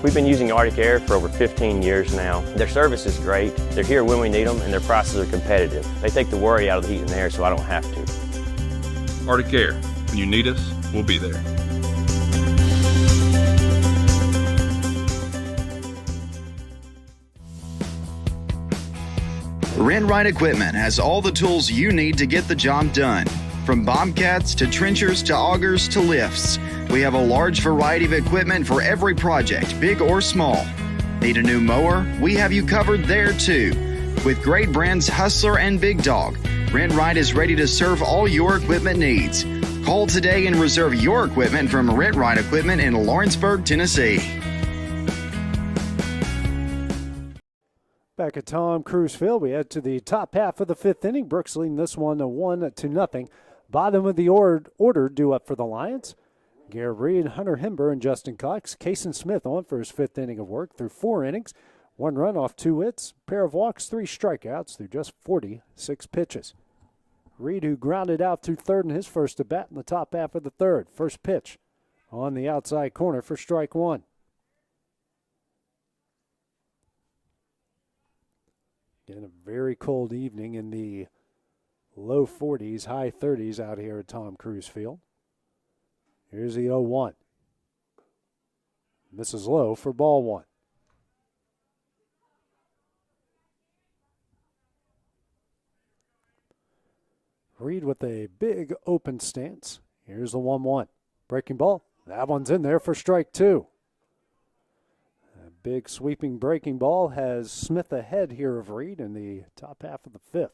We've been using Arctic Air for over 15 years now. Their service is great, they're here when we need them, and their prices are competitive. They take the worry out of the heat and air so I don't have to. Arctic Air. When you need us, we'll be there. Rent-Right Equipment has all the tools you need to get the job done. From bobcats to trenchers to augers to lifts, we have a large variety of equipment for every project, big or small. Need a new mower? We have you covered there too. With great brands Hustler and Big Dog, Rent-Right is ready to serve all your equipment needs. Call today and reserve your equipment from Rent-Right Equipment in Lawrenceburg, Tennessee. Back at Tom Cruise Field, we head to the top half of the fifth inning. Brooks leading this one 1-0. Bottom of the order due up for the Lions. Garrett Reed, Hunter Hember, and Justin Cox. Kason Smith on for his 5th inning of work through 4 innings. 1 run off 2 hits, pair of walks, 3 strikeouts through just 46 pitches. Reed, who grounded out through 3rd in his first at bat in the top half of the 3rd. First pitch on the outside corner for strike 1. Again, a very cold evening in the low 40s, high 30s out here at Tom Cruise Field. Here's the 0-1. Misses low for ball 1. Reed with a big open stance. Here's the 1-1. Breaking ball. That one's in there for strike 2. A big sweeping breaking ball has Smith ahead here of Reed in the top half of the 5th.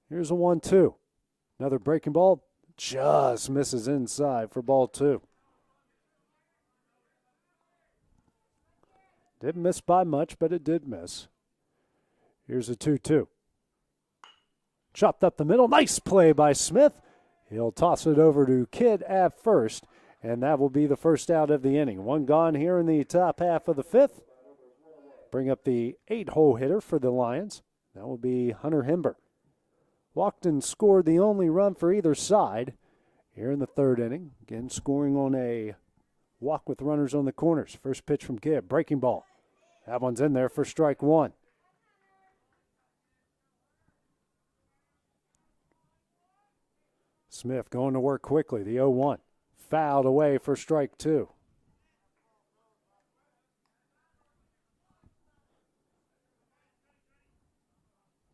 Here's a 1-2. Another breaking ball. Just misses inside for ball 2. Didn't miss by much, but it did miss. Here's a 2-2. Chopped up the middle. Nice play by Smith. He'll toss it over to Kidd at first, and that will be the first out of the inning. 1 gone here in the top half of the 5th. Bring up the 8-hole hitter for the Lions. That will be Hunter Hember. Walked and scored the only run for either side here in the 3rd inning. Again, scoring on a walk with runners on the corners. First pitch from Kidd. Breaking ball. That one's in there for strike 1. Smith going to work quickly. The 0-1. Fouled away for strike 2.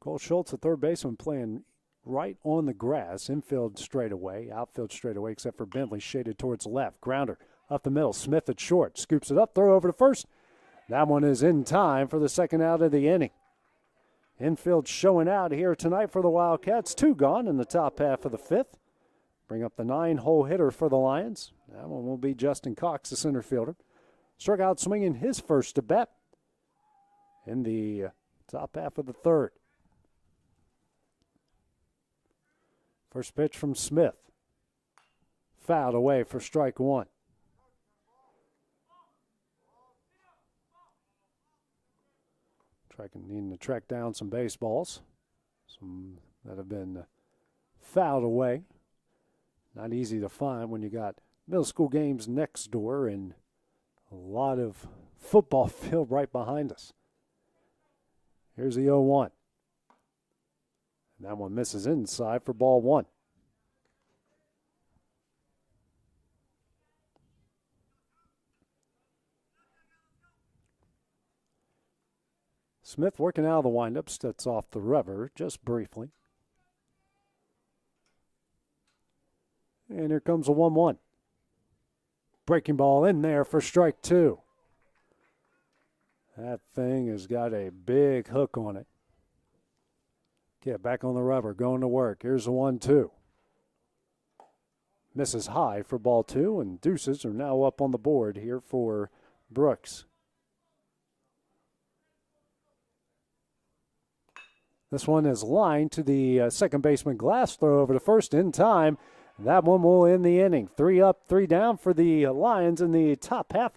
Cole Schultz, the third baseman, playing right on the grass. Infield straight away, outfield straight away, except for Bentley shaded towards the left. Grounder up the middle. Smith at short. Scoops it up. Throw over to first. That one is in time for the second out of the inning. Infield showing out here tonight for the Wildcats. 2 gone in the top half of the 5th. Bring up the 9-hole hitter for the Lions. That one will be Justin Cox, the center fielder. Struck out swinging his first at bat in the top half of the 3rd. First pitch from Smith. Fouled away for strike 1. Needing to track down some baseballs. Some that have been fouled away. Not easy to find when you got middle school games next door and a lot of football field right behind us. Here's the 0-1. And that one misses inside for ball 1. Smith working out of the windup, steps off the rubber just briefly. And here comes a 1-1. Breaking ball in there for strike 2. That thing has got a big hook on it. Get back on the rubber, going to work. Here's a 1-2. Misses high for ball 2, and deuces are now up on the board here for Brooks. This one is lined to the second baseman Glass. Throw over to first in time. That one will end the inning. 3 up, 3 down for the Lions in the top half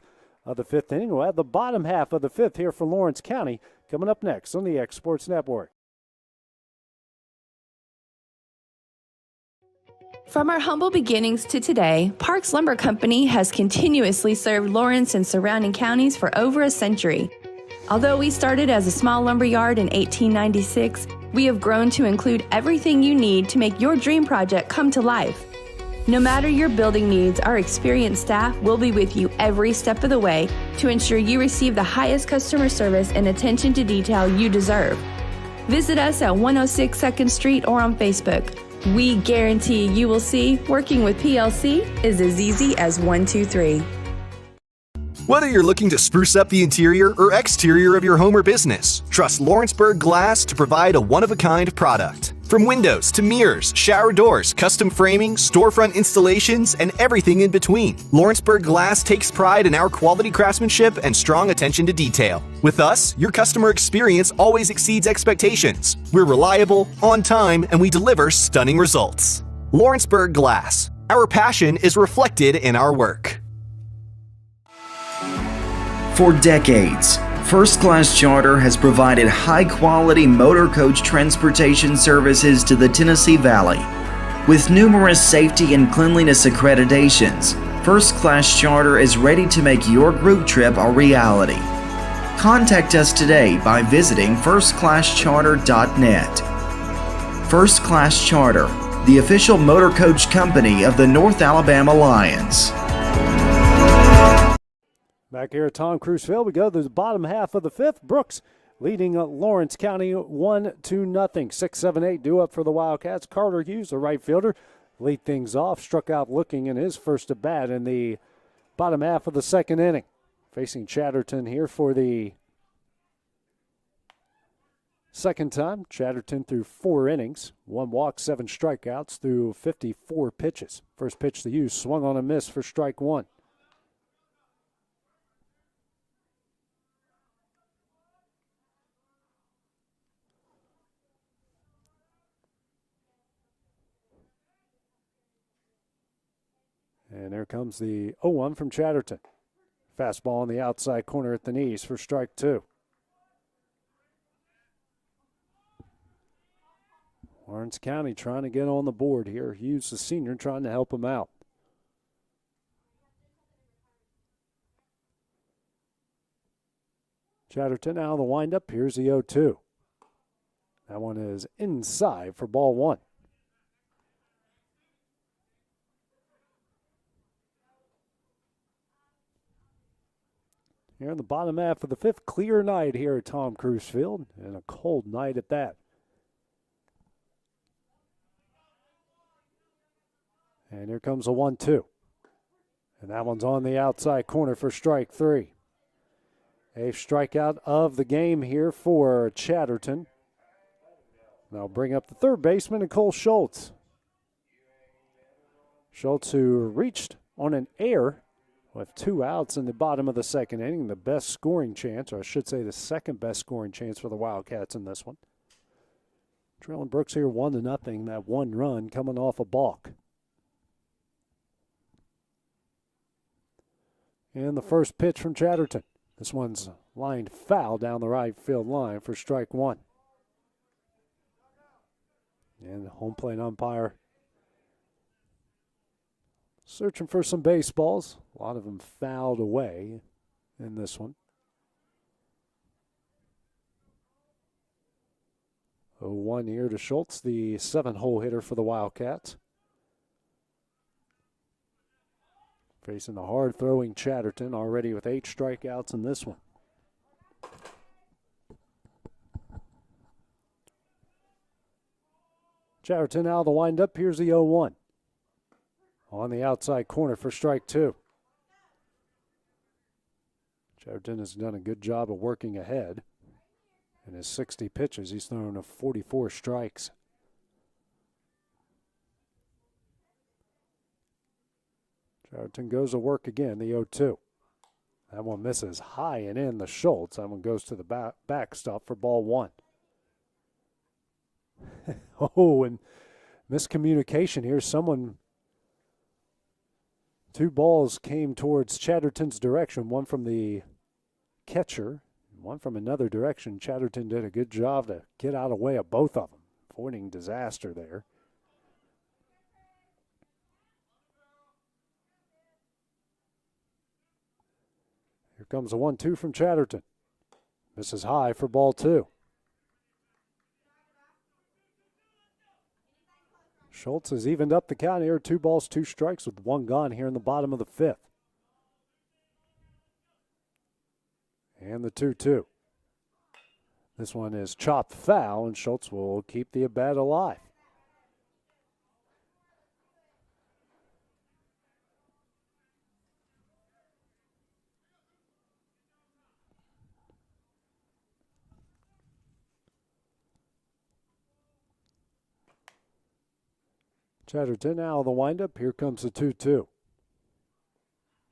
of the 5th inning. We'll have the bottom half of the 5th here for Lawrence County coming up next on the X Sports Network. From our humble beginnings to today, Parks Lumber Company has continuously served Lawrence and surrounding counties for over a century. Although we started as a small lumber yard in 1896, we have grown to include everything you need to make your dream project come to life. No matter your building needs, our experienced staff will be with you every step of the way to ensure you receive the highest customer service and attention to detail you deserve. Visit us at 106 2nd Street or on Facebook. We guarantee you will see working with PLC is as easy as 1, 2, 3. Whether you're looking to spruce up the interior or exterior of your home or business, trust Lawrenceburg Glass to provide a one-of-a-kind product. From windows to mirrors, shower doors, custom framing, storefront installations, and everything in between, Lawrenceburg Glass takes pride in our quality craftsmanship and strong attention to detail. With us, your customer experience always exceeds expectations. We're reliable, on time, and we deliver stunning results. Lawrenceburg Glass. Our passion is reflected in our work. For decades, First Class Charter has provided high-quality motor coach transportation services to the Tennessee Valley. With numerous safety and cleanliness accreditations, First Class Charter is ready to make your group trip a reality. Contact us today by visiting firstclasscharter.net. First Class Charter, the official motor coach company of the North Alabama Lions. Back here at Tom Cruise Field, we go to the bottom half of the fifth. Brooks leading Lawrence County 1-0. 6-7-8 due up for the Wildcats. Carter Hughes, the right fielder, lead things off. Struck out looking in his first at bat in the bottom half of the second inning. Facing Chatterton here for the second time. Chatterton through 4 innings, 1 walk, 7 strikeouts through 54 pitches. First pitch to Hughes, swung on a miss for strike 1. And there comes the 0-1 from Chatterton. Fastball on the outside corner at the knees for strike 2. Lawrence County trying to get on the board here. Hughes, the senior, trying to help him out. Chatterton out of the windup. Here's the 0-2. That one is inside for ball 1. Here in the bottom half of the fifth, clear night here at Tom Cruise Field, and a cold night at that. And here comes a 1-2. And that one's on the outside corner for strike 3. A strikeout of the game here for Chatterton. Now bring up the third baseman, Nicole Schultz. Schultz, who reached on an error with 2 outs in the bottom of the second inning, the best scoring chance, or I should say the second best scoring chance for the Wildcats in this one. Trailing Brooks here 1-0, that 1 run coming off a balk. And the first pitch from Chatterton. This one's lined foul down the right field line for strike 1. And the home plate umpire searching for some baseballs. A lot of them fouled away in this one. 0-1 here to Schultz, the 7-hole hitter for the Wildcats. Facing the hard-throwing Chatterton, already with 8 strikeouts in this one. Chatterton out of the windup. Here's the 0-1. On the outside corner for strike 2. Chatterton has done a good job of working ahead. In his 60 pitches, he's thrown 44 strikes. Chatterton goes to work again, the 0-2. That one misses high and in the Schultz. That one goes to the backstop for ball 1. Oh, and miscommunication here. Two balls came towards Chatterton's direction, one from the catcher, one from another direction. Chatterton did a good job to get out of the way of both of them, avoiding disaster there. Here comes a 1-2 from Chatterton. Misses high for ball 2. Schultz has evened up the count here. 2 balls, 2 strikes with 1 gone here in the bottom of the 5th. And the 2-2. This one is chopped foul, and Schultz will keep the at-bat alive. Chatterton out of the windup. Here comes the 2-2.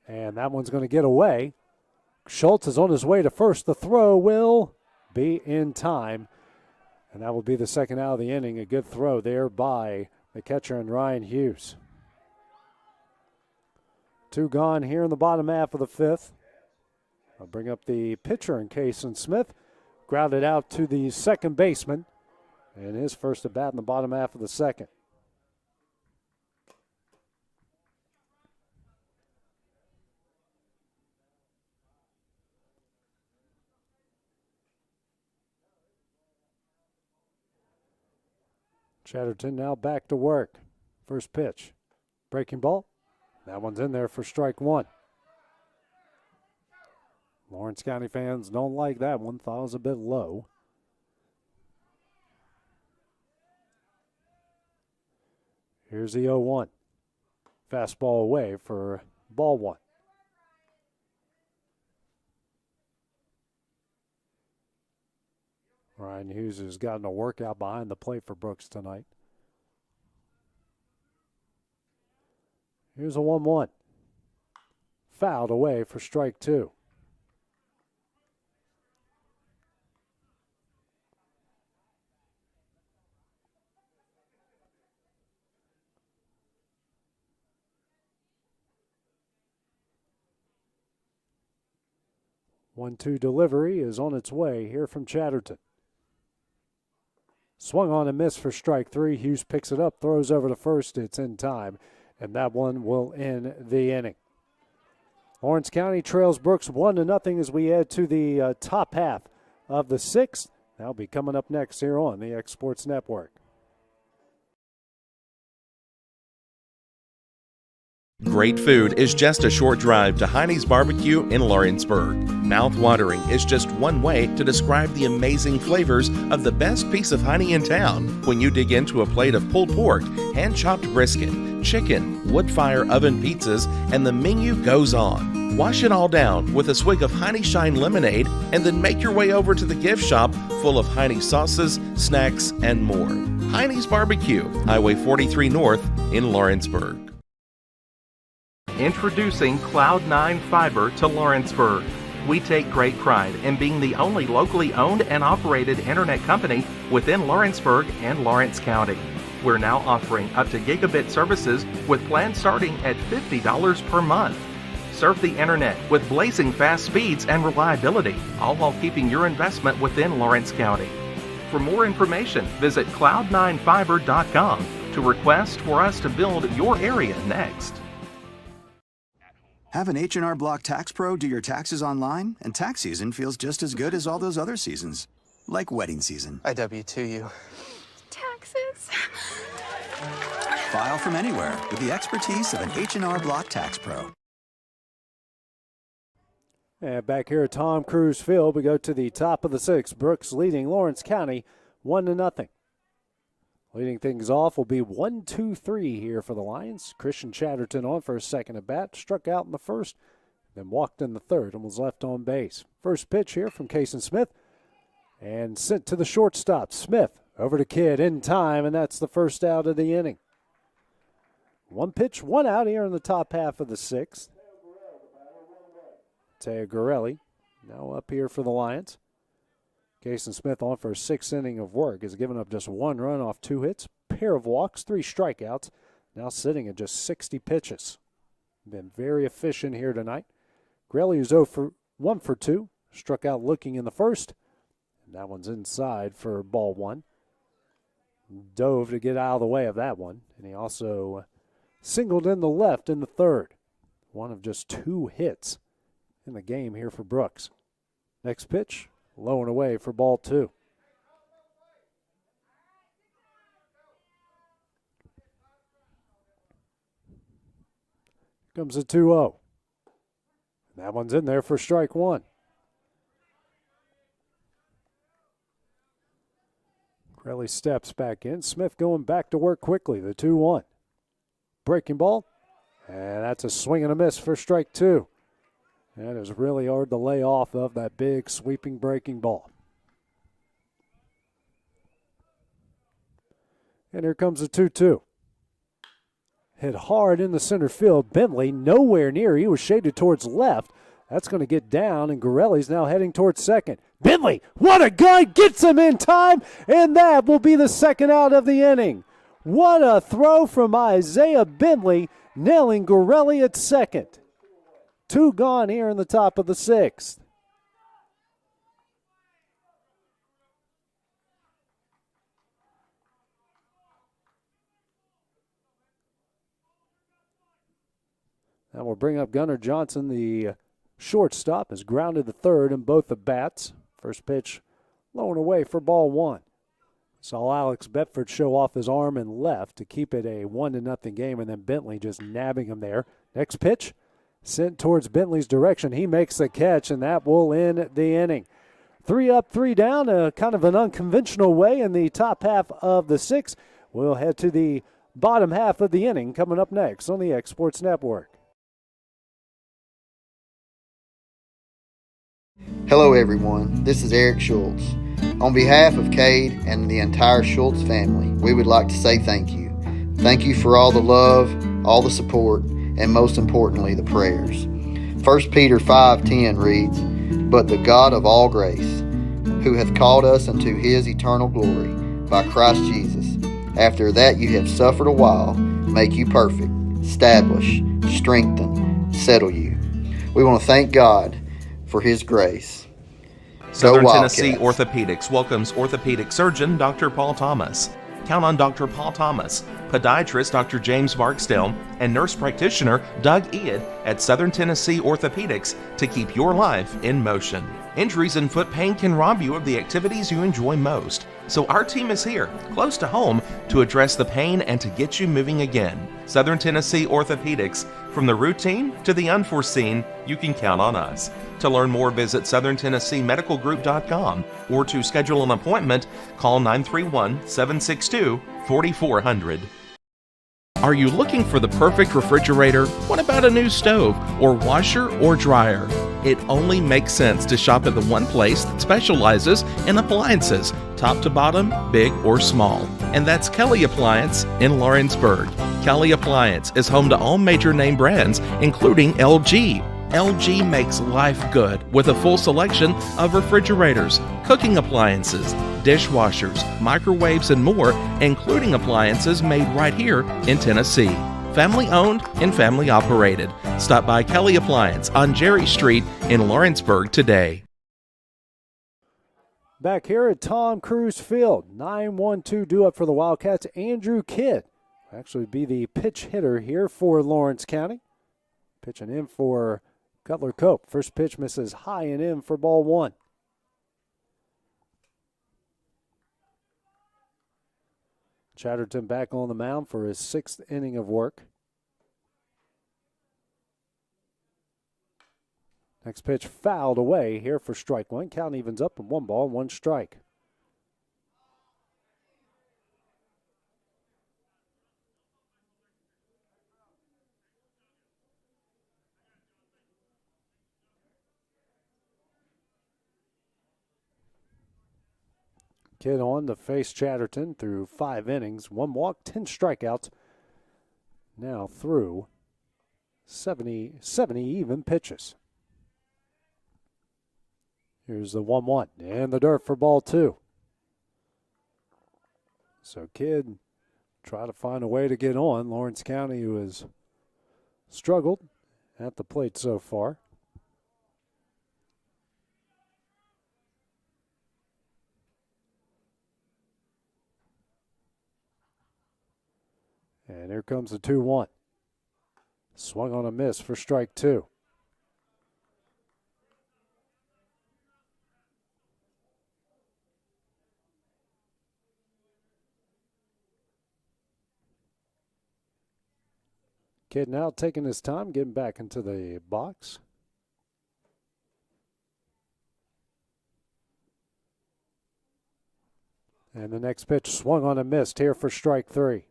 And that one's going to get away. Schultz is on his way to first. The throw will be in time. And that will be the second out of the inning. A good throw there by the catcher and Ryan Hughes. 2 gone here in the bottom half of the 5th. I'll bring up the pitcher in Kason Smith. Grounded out to the second baseman. And his first at bat in the bottom half of the 2nd. Chatterton now back to work. First pitch. Breaking ball. That one's in there for strike 1. Lawrence County fans don't like that one. Thought it was a bit low. Here's the 0-1. Fastball away for ball 1. Ryan Hughes has gotten a workout behind the plate for Brooks tonight. Here's a 1-1. Fouled away for strike 2. One-two delivery is on its way here from Chatterton. Swung on and missed for strike 3. Hughes picks it up, throws over to first. It's in time, and that one will end the inning. Lawrence County trails Brooks 1-0 as we head to the top half of the 6th. That'll be coming up next here on the X Sports Network. Great food is just a short drive to Heine's Barbecue in Lawrenceburg. Mouth-watering is just one way to describe the amazing flavors of the best piece of Heine in town when you dig into a plate of pulled pork, hand-chopped brisket, chicken, wood-fire oven pizzas, and the menu goes on. Wash it all down with a swig of Heine Shine lemonade and then make your way over to the gift shop full of Heine sauces, snacks, and more. Heine's Barbecue, Highway 43 North in Lawrenceburg. Introducing Cloud9 Fiber to Lawrenceburg. We take great pride in being the only locally owned and operated internet company within Lawrenceburg and Lawrence County. We're now offering up to gigabit services with plans starting at $50 per month. Surf the internet with blazing fast speeds and reliability, all while keeping your investment within Lawrence County. For more information, visit cloud9fiber.com to request for us to build your area next. Have an H&R Block Tax Pro do your taxes online, and tax season feels just as good as all those other seasons, like wedding season. I W-2 you. Taxes. File from anywhere with the expertise of an H&R Block Tax Pro. And back here at Tom Cruise Field, we go to the top of the 6th. Brooks leading Lawrence County 1-0. Leading things off will be 1-2-3 here for the Lions. Christian Chatterton on for his second at bat. Struck out in the first, then walked in the third and was left on base. First pitch here from Kason Smith and sent to the shortstop. Smith over to Kidd in time, and that's the first out of the inning. One pitch, one out here in the top half of the 6th. Teo Gorelli now up here for the Lions. Kason Smith on for his 6th inning of work has given up just 1 run off 2 hits, pair of walks, 3 strikeouts, now sitting at just 60 pitches. Been very efficient here tonight. Grelli is 1 for 2, struck out looking in the first, and that one's inside for ball 1. Dove to get out of the way of that one, and he also singled in the left in the third. One of just 2 hits in the game here for Brooks. Next pitch. Low and away for ball 2. Comes a 2-0. That one's in there for strike 1. Crowley steps back in. Smith going back to work quickly. The 2-1. Breaking ball. And that's a swing and a miss for strike 2. That is really hard to lay off of that big sweeping breaking ball. And here comes the 2-2. hit hard in the center field. Bentley nowhere near. He was shaded towards left. That's going to get down, and Gorelli's now heading towards second. Bentley, what a guy, gets him in time, and that will be the second out of the inning. What a throw from Isaiah Bentley, nailing Gorelli at second. 2 gone here in the top of the 6th. Now we'll bring up Gunnar Johnson, the shortstop, is grounded to third in both the bats. First pitch low and away for ball 1. Saw Alex Bedford show off his arm and left to keep it a 1-0 game, and then Bentley just nabbing him there. Next pitch sent towards Bentley's direction. He makes the catch, and that will end the inning. 3 up, 3 down, kind of an unconventional way in the top half of the 6th. We'll head to the bottom half of the inning coming up next on the X Sports Network. Hello everyone, this is Eric Schultz. On behalf of Cade and the entire Schultz family, we would like to say thank you. Thank you for all the love, all the support, and most importantly, the prayers. 1 Peter 5:10 reads, "But the God of all grace, who hath called us unto his eternal glory by Christ Jesus, after that you have suffered a while, make you perfect, establish, strengthen, settle you." We want to thank God for his grace. Southern Go Tennessee Wildcats. Orthopedics welcomes orthopedic surgeon Dr. Paul Thomas. Count on Dr. Paul Thomas, podiatrist Dr. James Barksdale, and nurse practitioner Doug Ead at Southern Tennessee Orthopedics to keep your life in motion. Injuries and foot pain can rob you of the activities you enjoy most. So our team is here, close to home, to address the pain and to get you moving again. Southern Tennessee Orthopedics. From the routine to the unforeseen, you can count on us. To learn more, visit SouthernTennesseeMedicalGroup.com or to schedule an appointment, call 931-762-4400. Are you looking for the perfect refrigerator? What about a new stove or washer or dryer? It only makes sense to shop at the one place that specializes in appliances, top to bottom, big or small. And that's Kelly Appliance in Lawrenceburg. Kelly Appliance is home to all major name brands, including LG. LG makes life good with a full selection of refrigerators, cooking appliances, dishwashers, microwaves, and more, including appliances made right here in Tennessee. Family owned and family operated. Stop by Kelly Appliance on Jerry Street in Lawrenceburg today. Back here at Tom Cruise Field, 9-1-2 due up for the Wildcats. Andrew Kidd will actually be the pitch hitter here for Lawrence County. Pitching in for Cutler Cope. First pitch misses high and in for ball 1. Chatterton back on the mound for his 6th inning of work. Next pitch fouled away here for strike 1. Count evens up and 1 ball, 1 strike. Kidd on to face Chatterton through 5 innings, 1 walk, 10 strikeouts. Now through 70 even pitches. Here's the 1-1 in the dirt for ball 2. So Kidd try to find a way to get on. Lawrence County, who has struggled at the plate so far. And here comes the 2-1. Swung on a miss for strike 2. Kidd now taking his time, getting back into the box. And the next pitch swung on and missed here for strike 3.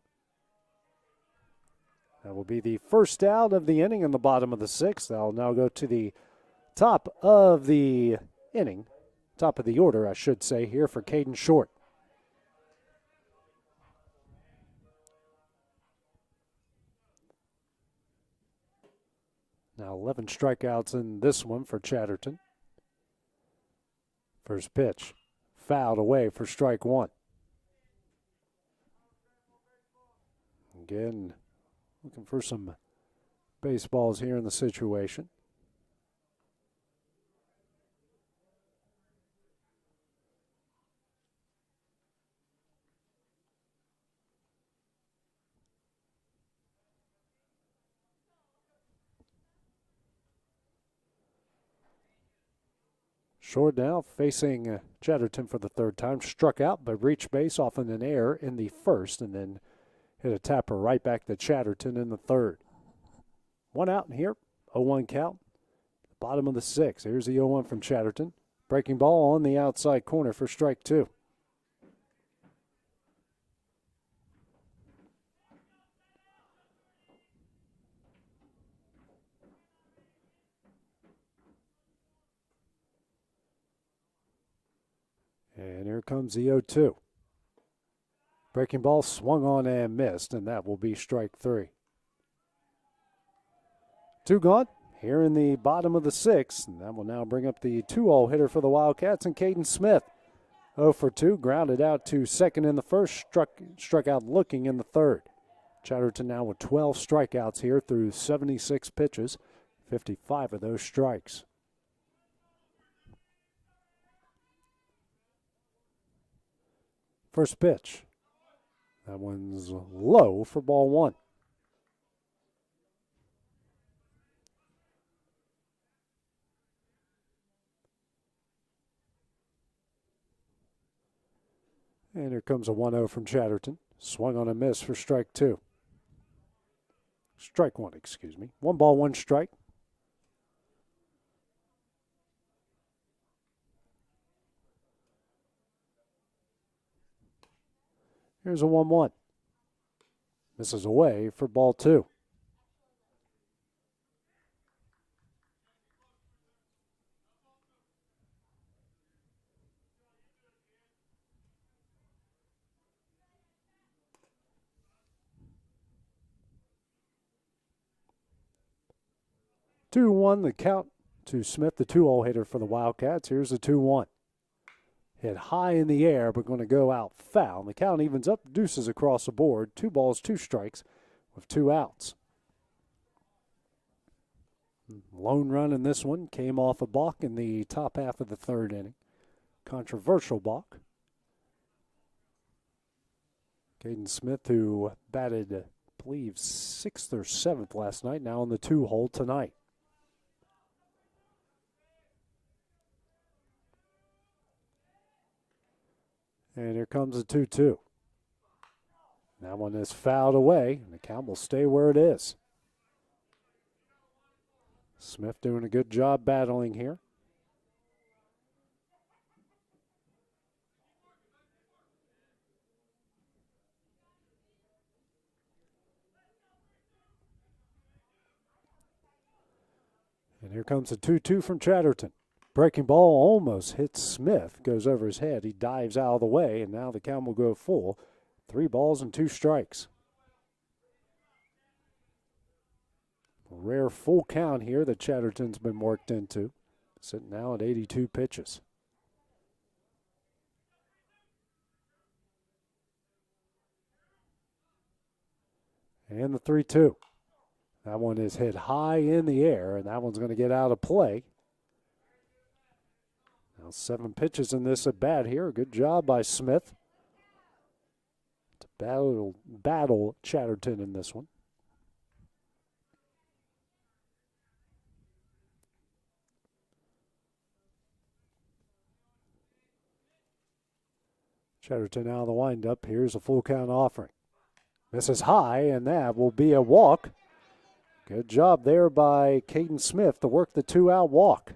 That will be the first out of the inning in the bottom of the 6th. That'll now go to the top of the inning, top of the order, I should say, here for Caden Short. Now 11 strikeouts in this one for Chatterton. First pitch, fouled away for strike one. Again, looking for some baseballs here in the situation. Short now, facing Chatterton for the third time. Struck out, but reached base off in an error in the first, and then hit a tapper right back to Chatterton in the third. One out in here, 0-1 count. Bottom of the sixth. Here's the 0-1 from Chatterton. Breaking ball on the outside corner for strike two. And here comes the 0-2. Breaking ball swung on and missed, and that will be strike three. Two gone here in the bottom of the sixth, and that will now bring up the 2-0 hitter for the Wildcats, and Caden Smith. 0 for 2, grounded out to second in the first, struck out looking in the third. Chatterton now with 12 strikeouts here through 76 pitches, 55 of those strikes. First pitch. That one's low for ball one. And here comes a 1-0 from Chatterton. Swung on a miss for strike two. Strike one, excuse me. 1 ball, 1 strike. Here's a 1-1. Misses away for ball two. Two 2-1 the count to Smith, the 2-0 hitter for the Wildcats. Here's the 2-1. Hit high in the air, but going to go out foul. And the count evens up, deuces across the board. 2 balls, 2 strikes with 2 outs. Lone run in this one came off a balk in the top half of the third inning. Controversial balk. Caden Smith, who batted, I believe, 6th or 7th last night, now in the 2-hole tonight. And here comes a 2-2. That one is fouled away, and the count will stay where it is. Smith doing a good job battling here. And here comes a 2-2 from Chatterton. Breaking ball almost hits Smith, goes over his head. He dives out of the way, and now the count will go full. 3 balls and 2 strikes. A rare full count here that Chatterton's been worked into. Sitting now at 82 pitches. And the 3-2. That one is hit high in the air, and that one's going to get out of play. Now 7 pitches in this at bat here. Good job by Smith to battle Chatterton in this one. Chatterton out of the windup. Here's a full count offering. Misses high, and that will be a walk. Good job there by Caden Smith to work the 2-out walk.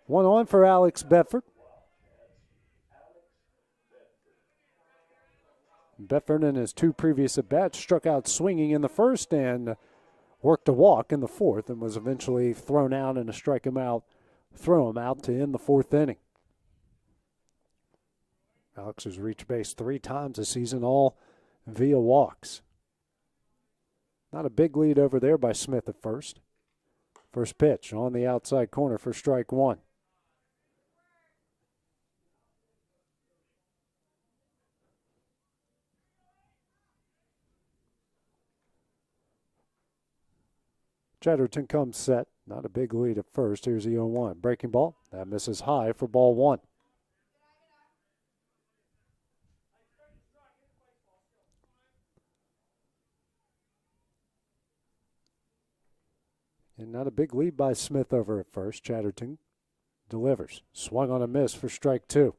1 on for Alex Bedford. Bedford in his 2 previous at-bats struck out swinging in the first and worked a walk in the fourth and was eventually thrown out in a strike him out, throw him out to end the 4th inning. Alex has reached base 3 times this season, all via walks. Not a big lead over there by Smith at first. First pitch on the outside corner for strike one. Chatterton comes set. Not a big lead at first. Here's the 0-1. Breaking ball. That misses high for ball one. And not a big lead by Smith over at first. Chatterton delivers. Swung on a miss for strike two.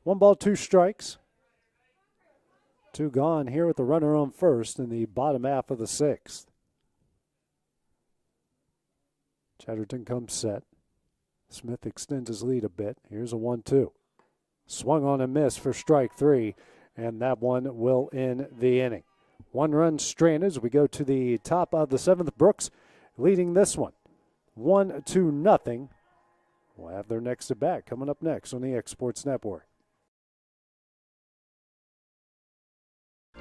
1 ball, 2 strikes. 2 gone here with the runner on first in the bottom half of the 6th. Chatterton comes set. Smith extends his lead a bit. Here's a 1-2. Swung on a miss for strike 3, and that one will end the inning. 1 run stranded as we go to the top of the 7th. Brooks leading this one 1-0. We'll have their next at bat coming up next on the Exports Network.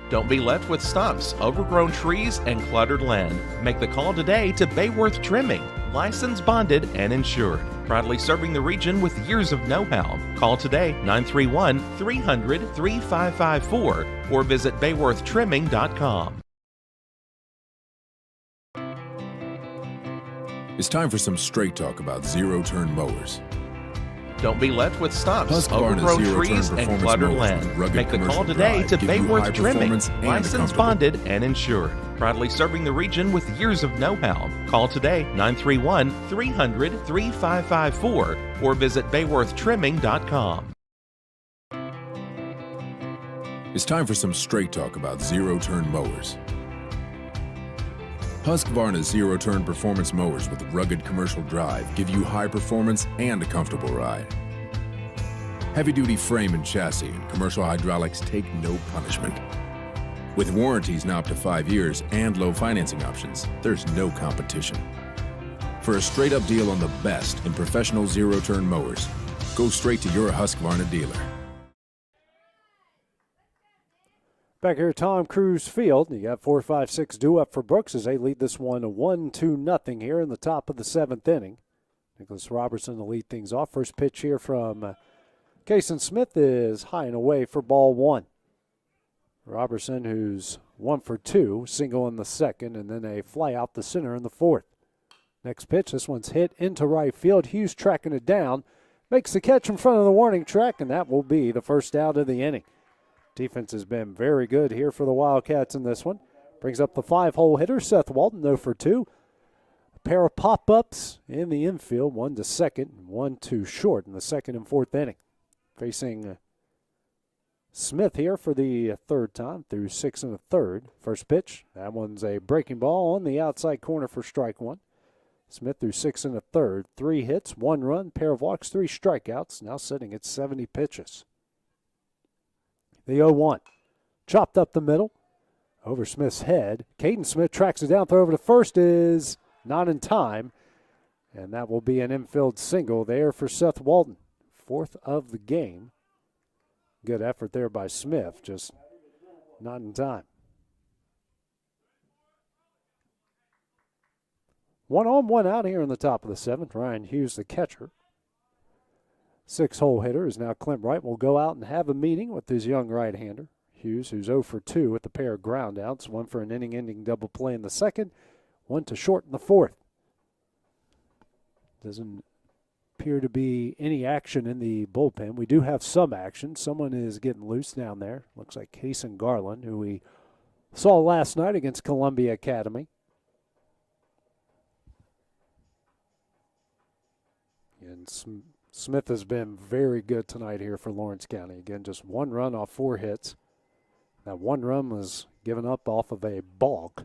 Don't be left with stumps, overgrown trees, and cluttered land. Make the call today to Bayworth Trimming, licensed, bonded, and insured. Proudly serving the region with years of know-how. Call today 931-300-3554 or visit bayworthtrimming.com. It's time for some straight talk about zero-turn mowers. Don't be left with stumps, Husqvarna overgrown zero-turn trees, and performance cluttered mowers land. with rugged Make the call commercial today drive to give you high Bayworth Trimming, performance and licensed, comfortable. bonded, and insured. Proudly serving the region with years of know-how. Call today 931-300-3554 or visit bayworthtrimming.com. It's time for some straight talk about zero-turn mowers. Husqvarna zero-turn performance mowers with rugged commercial drive give you high performance and a comfortable ride. Heavy-duty frame and chassis and commercial hydraulics take no punishment. With warranties now up to 5 years and low financing options, there's no competition. For a straight-up deal on the best in professional zero-turn mowers, go straight to your Husqvarna dealer. Back here at Tom Cruise Field, you got 4-5-6 due up for Brooks as they lead this one 1-0 here in the top of the 7th inning. Nicholas Robertson to lead things off. First pitch here from Kason Smith is high and away for ball one. Robertson, who's 1 for 2, single in the second, and then a fly out the center in the 4th. Next pitch, this one's hit into right field. Hughes tracking it down, makes the catch in front of the warning track, and that will be the first out of the inning. Defense has been very good here for the Wildcats in this one. Brings up the 5-hole hitter, Seth Walton, 0 for 2. A pair of pop-ups in the infield, 1 to second, and 1-2 short in the 2nd and 4th inning. Facing Smith here for the 3rd time through 6 1/3. First pitch, that one's a breaking ball on the outside corner for strike 1. Smith through 6 1/3, 3 hits, 1 run, pair of walks, 3 strikeouts, now sitting at 70 pitches. The 0-1, chopped up the middle, over Smith's head. Caden Smith tracks it down, throw over to first is not in time, and that will be an infield single there for Seth Walton. 4th of the game. Good effort there by Smith, just not in time. 1 on, 1 out here in the top of the 7th. Ryan Hughes, the catcher. 6-hole hitter is now Clint Wright. Will go out and have a meeting with his young right-hander. Hughes, who's 0 for 2 with the pair of groundouts. 1 for an inning-ending double play in the 2nd. 1 to short in the 4th. Doesn't appear to be any action in the bullpen. We do have some action. Someone is getting loose down there. Looks like Kason Garland, who we saw last night against Columbia Academy. And Smith has been very good tonight here for Lawrence County. Again, just 1 run off 4 hits. That 1 run was given up off of a balk.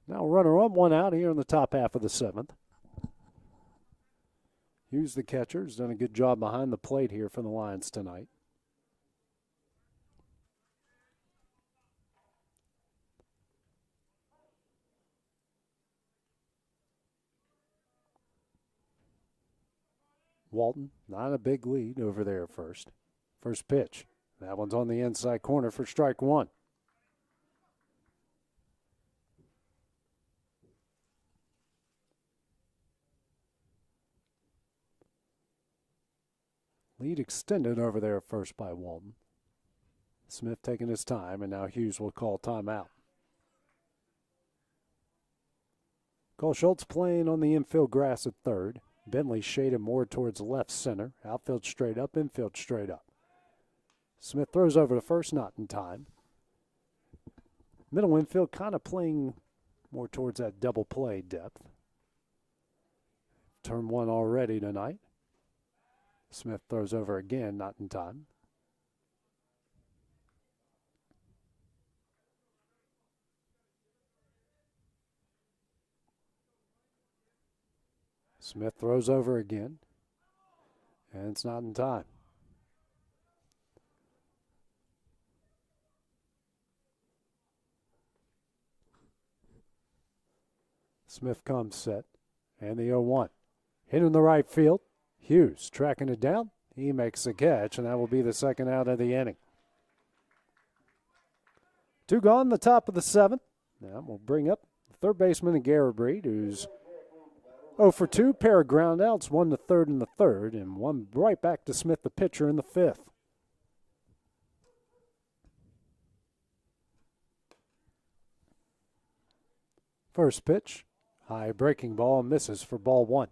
Now runner on, 1 out here in the top half of the 7th. Hughes, the catcher, has done a good job behind the plate here for the Lions tonight. Walton, not a big lead over there at first. First pitch. That one's on the inside corner for strike one. Lead extended over there at first by Walton. Smith taking his time, and now Hughes will call timeout. Cole Schultz playing on the infield grass at third. Bentley shaded more towards left center. Outfield straight up, infield straight up. Smith throws over to first, not in time. Middle infield kind of playing more towards that double play depth. Turn one already tonight. Smith throws over again, not in time. Smith throws over again, and it's not in time. Smith comes set, and the 0-1. Hit in the right field. Hughes tracking it down. He makes the catch, and that will be the second out of the inning. 2 gone, the top of the 7th. Now we'll bring up the third baseman, Garrett Breed, who's 0 for 2, pair of groundouts, 1 to third in the third, and 1 right back to Smith, the pitcher, in the 5th. First pitch, high breaking ball, misses for ball 1.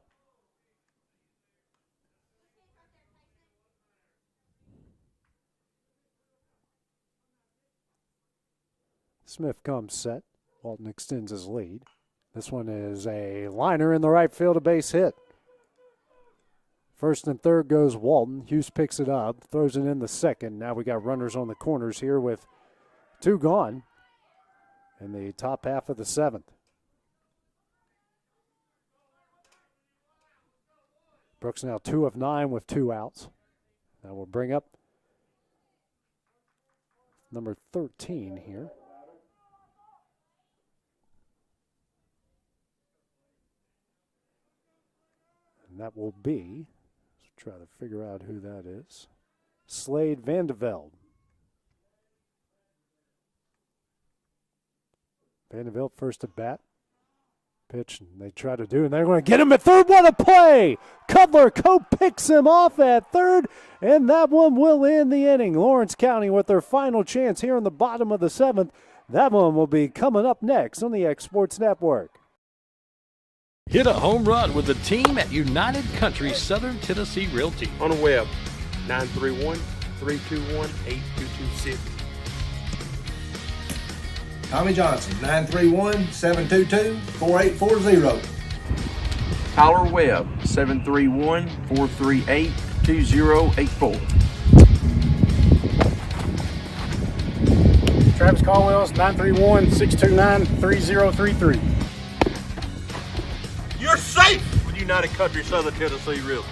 Smith comes set. Walton extends his lead. This one is a liner in the right field, a base hit. First and third goes Walton. Hughes picks it up, throws it in the second. Now we got runners on the corners here with 2 gone in the top half of the 7th. Brooks now 2 of 9 with 2 outs. Now we'll bring up number 13 here. And that will be, let's try to figure out who that is, Slade Vandevelde. Vandevelde first at bat. Pitch, and they try to do, and they're going to get him at third. What a play! Cutler picks him off at third, and that one will end the inning. Lawrence County with their final chance here in the bottom of the 7th. That one will be coming up next on the X Sports Network. Hit a home run with the team at United Country Southern Tennessee Realty. On the web, 931-321-8226. Tommy Johnson, 931-722-4840. Tyler Webb, 731-438-2084. Travis Caldwell's 931-629-3033. You're safe with United Country Southern Tennessee Realty.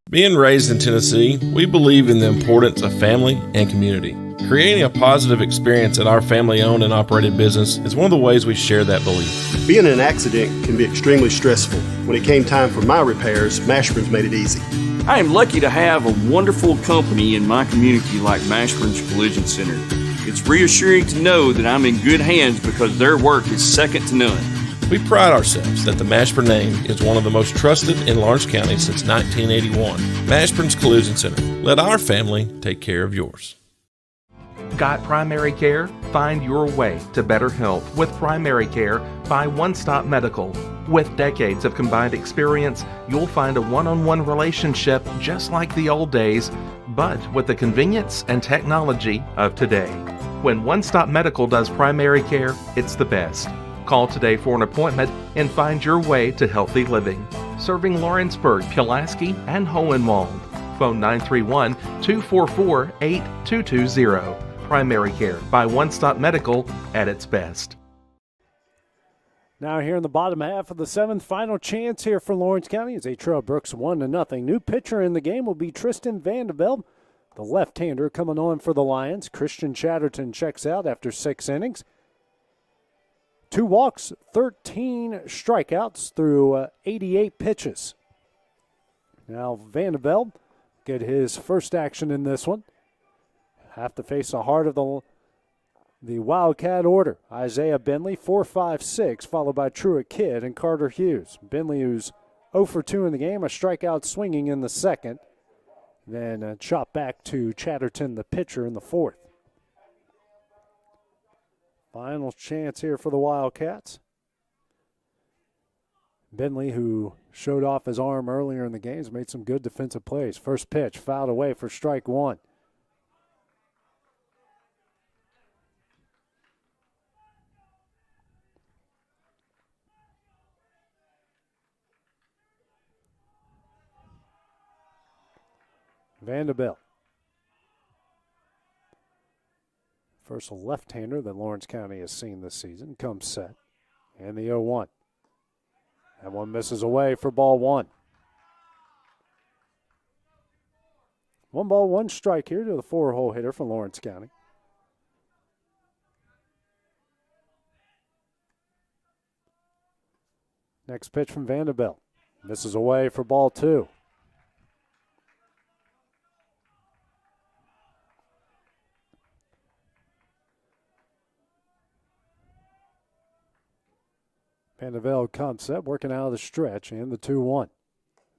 Being raised in Tennessee, we believe in the importance of family and community. Creating a positive experience at our family-owned and operated business is one of the ways we share that belief. Being in an accident can be extremely stressful. When it came time for my repairs, Mashburn's made it easy. I am lucky to have a wonderful company in my community like Mashburn's Collision Center. It's reassuring to know that I'm in good hands because their work is second to none. We pride ourselves that the Mashburn name is one of the most trusted in Lawrence County since 1981. Mashburn's Collision Center. Let our family take care of yours. Got primary care? Find your way to better health with Primary Care by One Stop Medical. With decades of combined experience, you'll find a one-on-one relationship just like the old days, but with the convenience and technology of today. When One Stop Medical does primary care, it's the best. Call today for an appointment and find your way to healthy living. Serving Lawrenceburg, Pulaski, and Hohenwald. Phone 931-244-8220. Primary Care by One Stop Medical at its best. Now here in the bottom half of the 7th, final chance here for Lawrence County as they trail Brooks 1-0. New pitcher in the game will be Tristan Vandevelde, the left-hander coming on for the Lions. Christian Chatterton checks out after 6 innings. 2 walks, 13 strikeouts through 88 pitches. Now Vanderbilt get his first action in this one. Have to face the heart of the Wildcat order. Isaiah Bentley, 4-5-6, followed by Truett Kidd and Carter Hughes. Bentley, who's 0 for 2 in the game, a strikeout swinging in the second. Then chop back to Chatterton, the pitcher, in the fourth. Final chance here for the Wildcats. Bentley, who showed off his arm earlier in the game, has made some good defensive plays. First pitch fouled away for strike one. Vanderbilt. First left-hander that Lawrence County has seen this season comes set. And the 0-1. That one misses away for ball one. 1 ball, 1 strike here to the 4-hole hitter from Lawrence County. Next pitch from Vanderbilt. Misses away for ball two. Vanderbilt comes set, working out of the stretch, and the 2-1.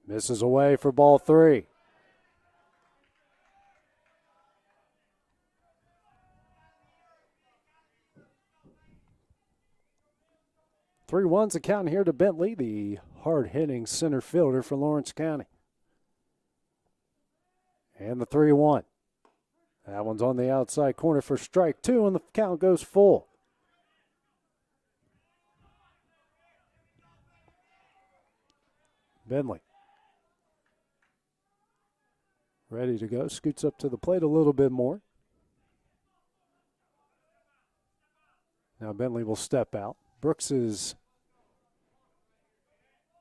Misses away for ball three. Three ones account here to Bentley, the hard-hitting center fielder for Lawrence County. And the 3-1. That one's on the outside corner for strike two, and the count goes full. Bentley ready to go, scoots up to the plate a little bit more. Now Bentley will step out. Brooks is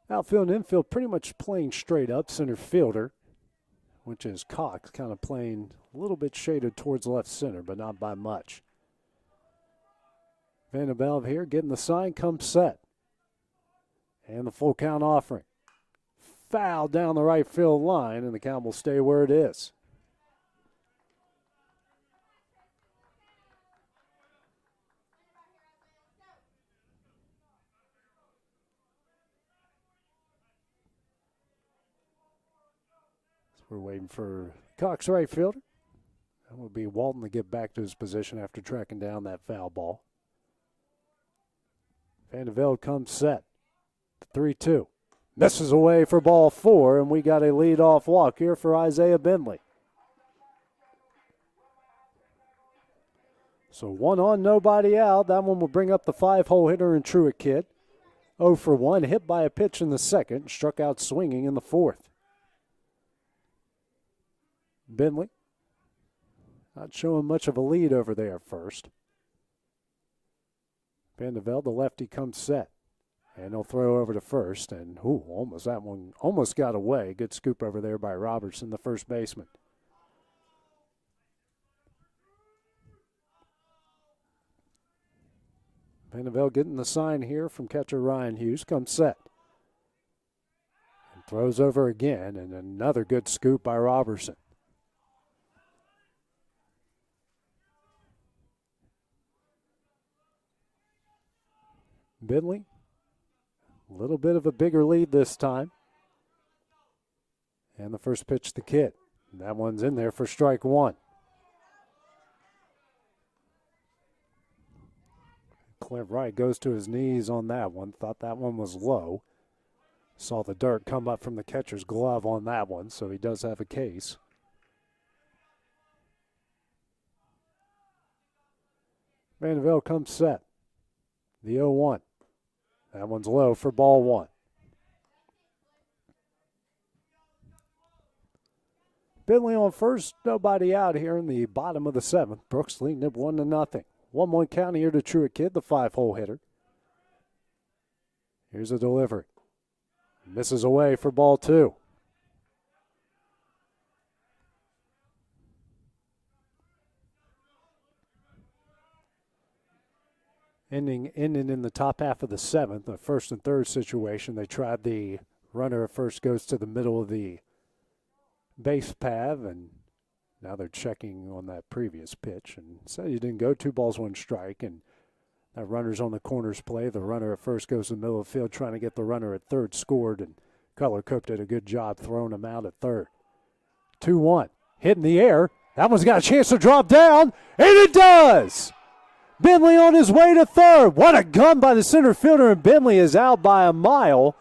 outfield and infield pretty much playing straight up center fielder, which is Cox kind of playing a little bit shaded towards left center, but not by much. Vanderbilt here getting the sign, comes set. And the full count offering. Foul down the right field line, and the count will stay where it is. So we're waiting for Cox, right fielder. That will be Walton to get back to his position after tracking down that foul ball. Vanderbilt comes set. 3-2. Misses away for ball four, and we got a leadoff walk here for Isaiah Bentley. So 1 on, nobody out. That one will bring up the 5-hole hitter in Truett Kidd. 0 for 1, hit by a pitch in the second, struck out swinging in the fourth. Bentley not showing much of a lead over there at first. Vanderbilt, the lefty, comes set. And he'll throw over to first, and that one almost got away. Good scoop over there by Robertson, the first baseman. Vanderbilt getting the sign here from catcher Ryan Hughes, comes set. And throws over again, and another good scoop by Robertson. Bentley. A little bit of a bigger lead this time. And the first pitch to Kidd. That one's in there for strike one. Clint Wright goes to his knees on that one. Thought that one was low. Saw the dirt come up from the catcher's glove on that one, so he does have a case. Vanderbilt comes set. The 0-1. That one's low for ball one. Bentley on first, nobody out here in the bottom of the seventh. Brooks leading it 1-0. 1-1 count here to Truett Kidd, the 5-hole hitter. Here's a delivery. Misses away for ball two. Ending in the top half of the seventh, the first and third situation. They tried the runner at first goes to the middle of the base path, and now they're checking on that previous pitch. And so he didn't go. 2 balls, 1 strike, and that runner's on the corners play. The runner at first goes to the middle of the field trying to get the runner at third scored, and Cutler Cope did a good job throwing him out at third. 2-1. Hit in the air. That one's got a chance to drop down, and it does! Bentley on his way to third. What a gun by the center fielder, and Bentley is out by a mile.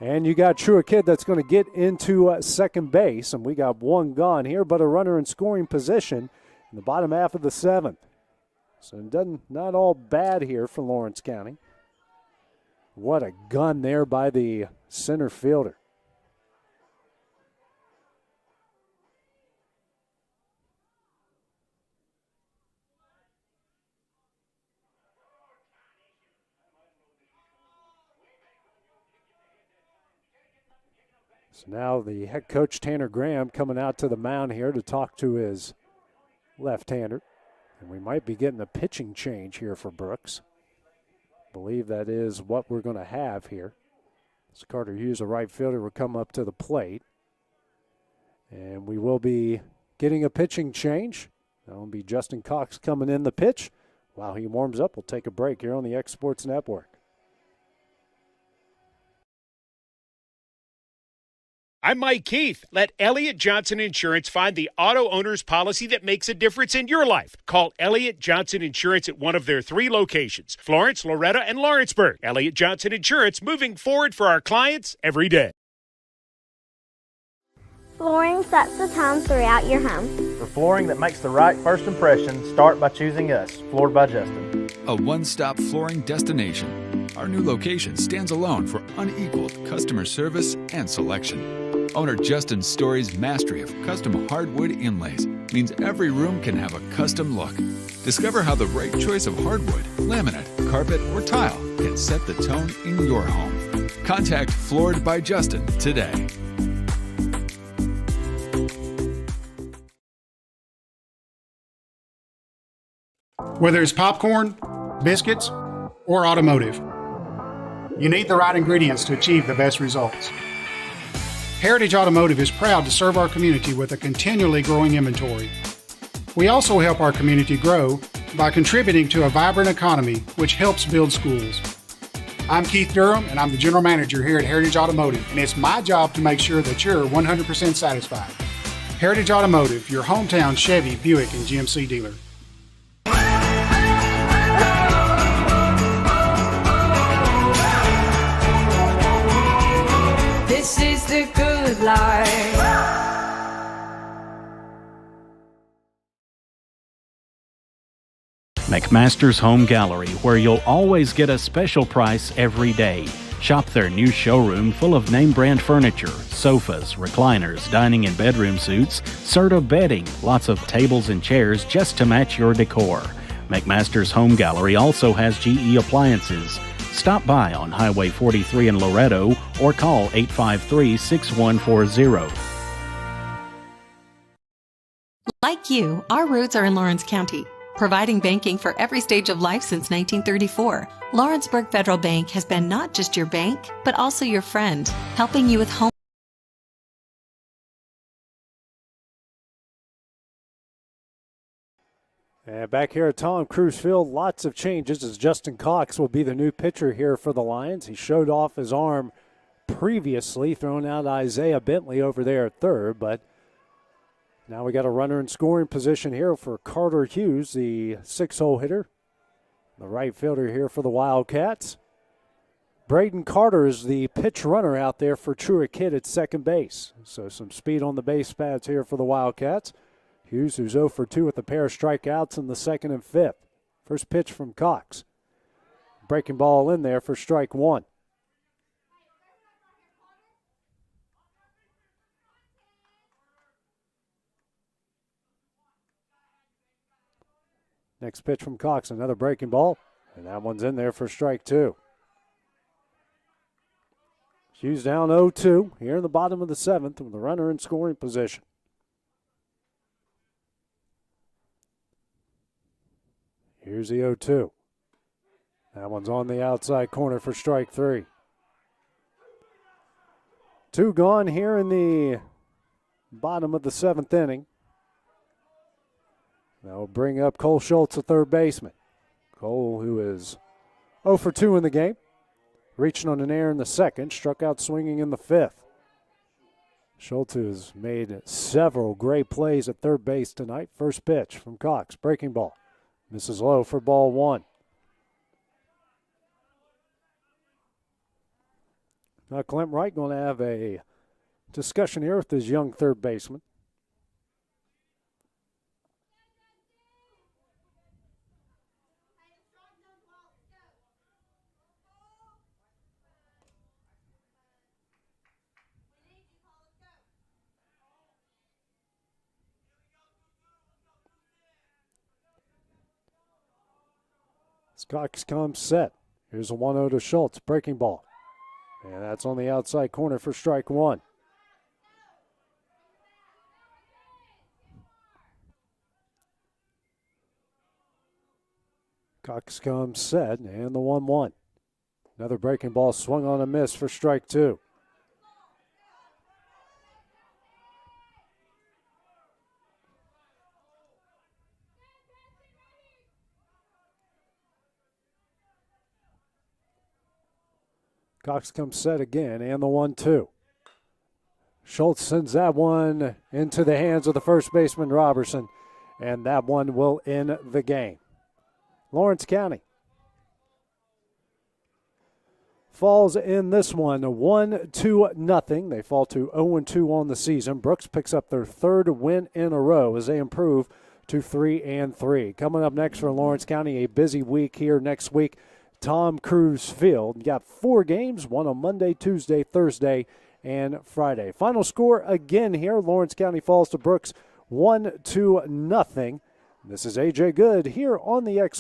And you got Trua Kid that's going to get into second base, and we got 1 gone here, but a runner in scoring position in the bottom half of the 7th. So it doesn't, not all bad here for Lawrence County. What a gun there by the center fielder. So now the head coach, Tanner Graham, coming out to the mound here to talk to his left-hander. And we might be getting a pitching change here for Brooks. I believe that is what we're going to have here. So Carter Hughes, a right fielder, will come up to the plate. And we will be getting a pitching change. That will be Justin Cox coming in the pitch. While he warms up, we'll take a break here on the X Sports Network. I'm Mike Keith. Let Elliott Johnson Insurance find the auto owner's policy that makes a difference in your life. Call Elliott Johnson Insurance at one of their 3 locations, Florence, Loretto, and Lawrenceburg. Elliott Johnson Insurance, moving forward for our clients every day. Flooring sets the tone throughout your home. For flooring that makes the right first impression, start by choosing us, Floored by Justin. A one-stop flooring destination. Our new location stands alone for unequaled customer service and selection. Owner Justin Story's mastery of custom hardwood inlays means every room can have a custom look. Discover how the right choice of hardwood, laminate, carpet, or tile can set the tone in your home. Contact Floored by Justin today. Whether it's popcorn, biscuits, or automotive, you need the right ingredients to achieve the best results. Heritage Automotive is proud to serve our community with a continually growing inventory. We also help our community grow by contributing to a vibrant economy, which helps build schools. I'm Keith Durham, and I'm the General Manager here at Heritage Automotive, and it's my job to make sure that you're 100% satisfied. Heritage Automotive, your hometown Chevy, Buick, and GMC dealer. This is the good life. McMaster's Home Gallery, where you'll always get a special price every day. Shop their new showroom full of name brand furniture, sofas, recliners, dining and bedroom suites, Serta bedding, lots of tables and chairs just to match your decor. McMaster's Home Gallery also has GE appliances. Stop by on Highway 43 in Loretto or call 853-6140. Like you, our roots are in Lawrence County, providing banking for every stage of life since 1934. Lawrenceburg Federal Bank has been not just your bank, but also your friend, helping you with home. And back here at Tom Cruise Field, lots of changes as Justin Cox will be the new pitcher here for the Lions. He showed off his arm previously, throwing out Isaiah Bentley over there at third, but now we got a runner in scoring position here for Carter Hughes, the 6-hole hitter, the right fielder here for the Wildcats. Braden Carter is the pitch runner out there for Trua Kid at second base. So some speed on the base paths here for the Wildcats. Hughes, who's 0 for 2 with a pair of strikeouts in the 2nd and 5th. First pitch from Cox. Breaking ball in there for strike 1. Next pitch from Cox, another breaking ball, and that one's in there for strike 2. Hughes down 0-2 here in the bottom of the 7th with the runner in scoring position. Here's the 0-2. That one's on the outside corner for strike 3. 2 gone here in the bottom of the 7th inning. That will bring up Cole Schultz, the third baseman. Cole, who is 0 for 2 in the game, reaching on an error in the 2nd, struck out swinging in the 5th. Schultz has made several great plays at third base tonight. First pitch from Cox, breaking ball. Misses low for ball 1. Now Clint Wright going to have a discussion here with his young third baseman. Cox comes set. Here's a 1-0 to Schultz, breaking ball. And that's on the outside corner for strike 1. Cox comes set, and the 1-1. Another breaking ball swung on a miss for strike 2. Cox comes set again, and the 1-2. Schultz sends that one into the hands of the first baseman, Robertson, and that one will end the game. Lawrence County falls in this one 1-0. They fall to 0-2 on the season. Brooks picks up their 3rd win in a row as they improve to 3-3. Coming up next for Lawrence County, a busy week here next week. Tom Cruise Field. Got 4 games, one on Monday, Tuesday, Thursday, and Friday. Final score again here. Lawrence County falls to Brooks 1-0. This is A.J. Good here on the X